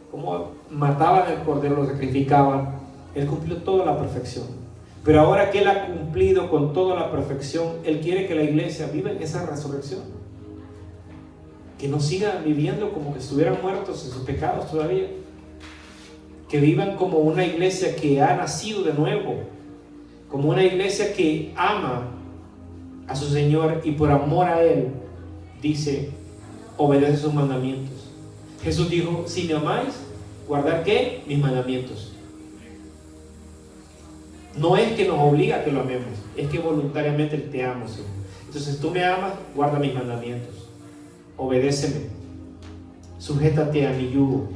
como mataban el cordero, lo sacrificaban, Él cumplió toda la perfección. Pero ahora que Él ha cumplido con toda la perfección, Él quiere que la iglesia viva en esa resurrección. Que no sigan viviendo como que estuvieran muertos en sus pecados todavía. Que vivan como una iglesia que ha nacido de nuevo, como una iglesia que ama a su Señor y por amor a Él, dice, obedece sus mandamientos. Jesús dijo: si me amáis, guardad ¿qué? Mis mandamientos. No es que nos obliga a que lo amemos, es que voluntariamente Él te ama, Señor. Entonces, tú me amas, guarda mis mandamientos, obedéceme, sujétate a mi yugo.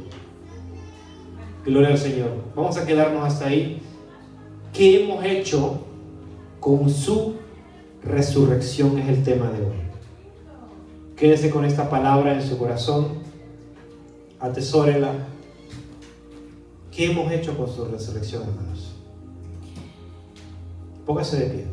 Gloria al Señor. Vamos a quedarnos hasta ahí. ¿Qué hemos hecho con su resurrección? Es el tema de hoy. Quédese con esta palabra en su corazón. Atesórela. ¿Qué hemos hecho con su resurrección, hermanos? Póngase de pie.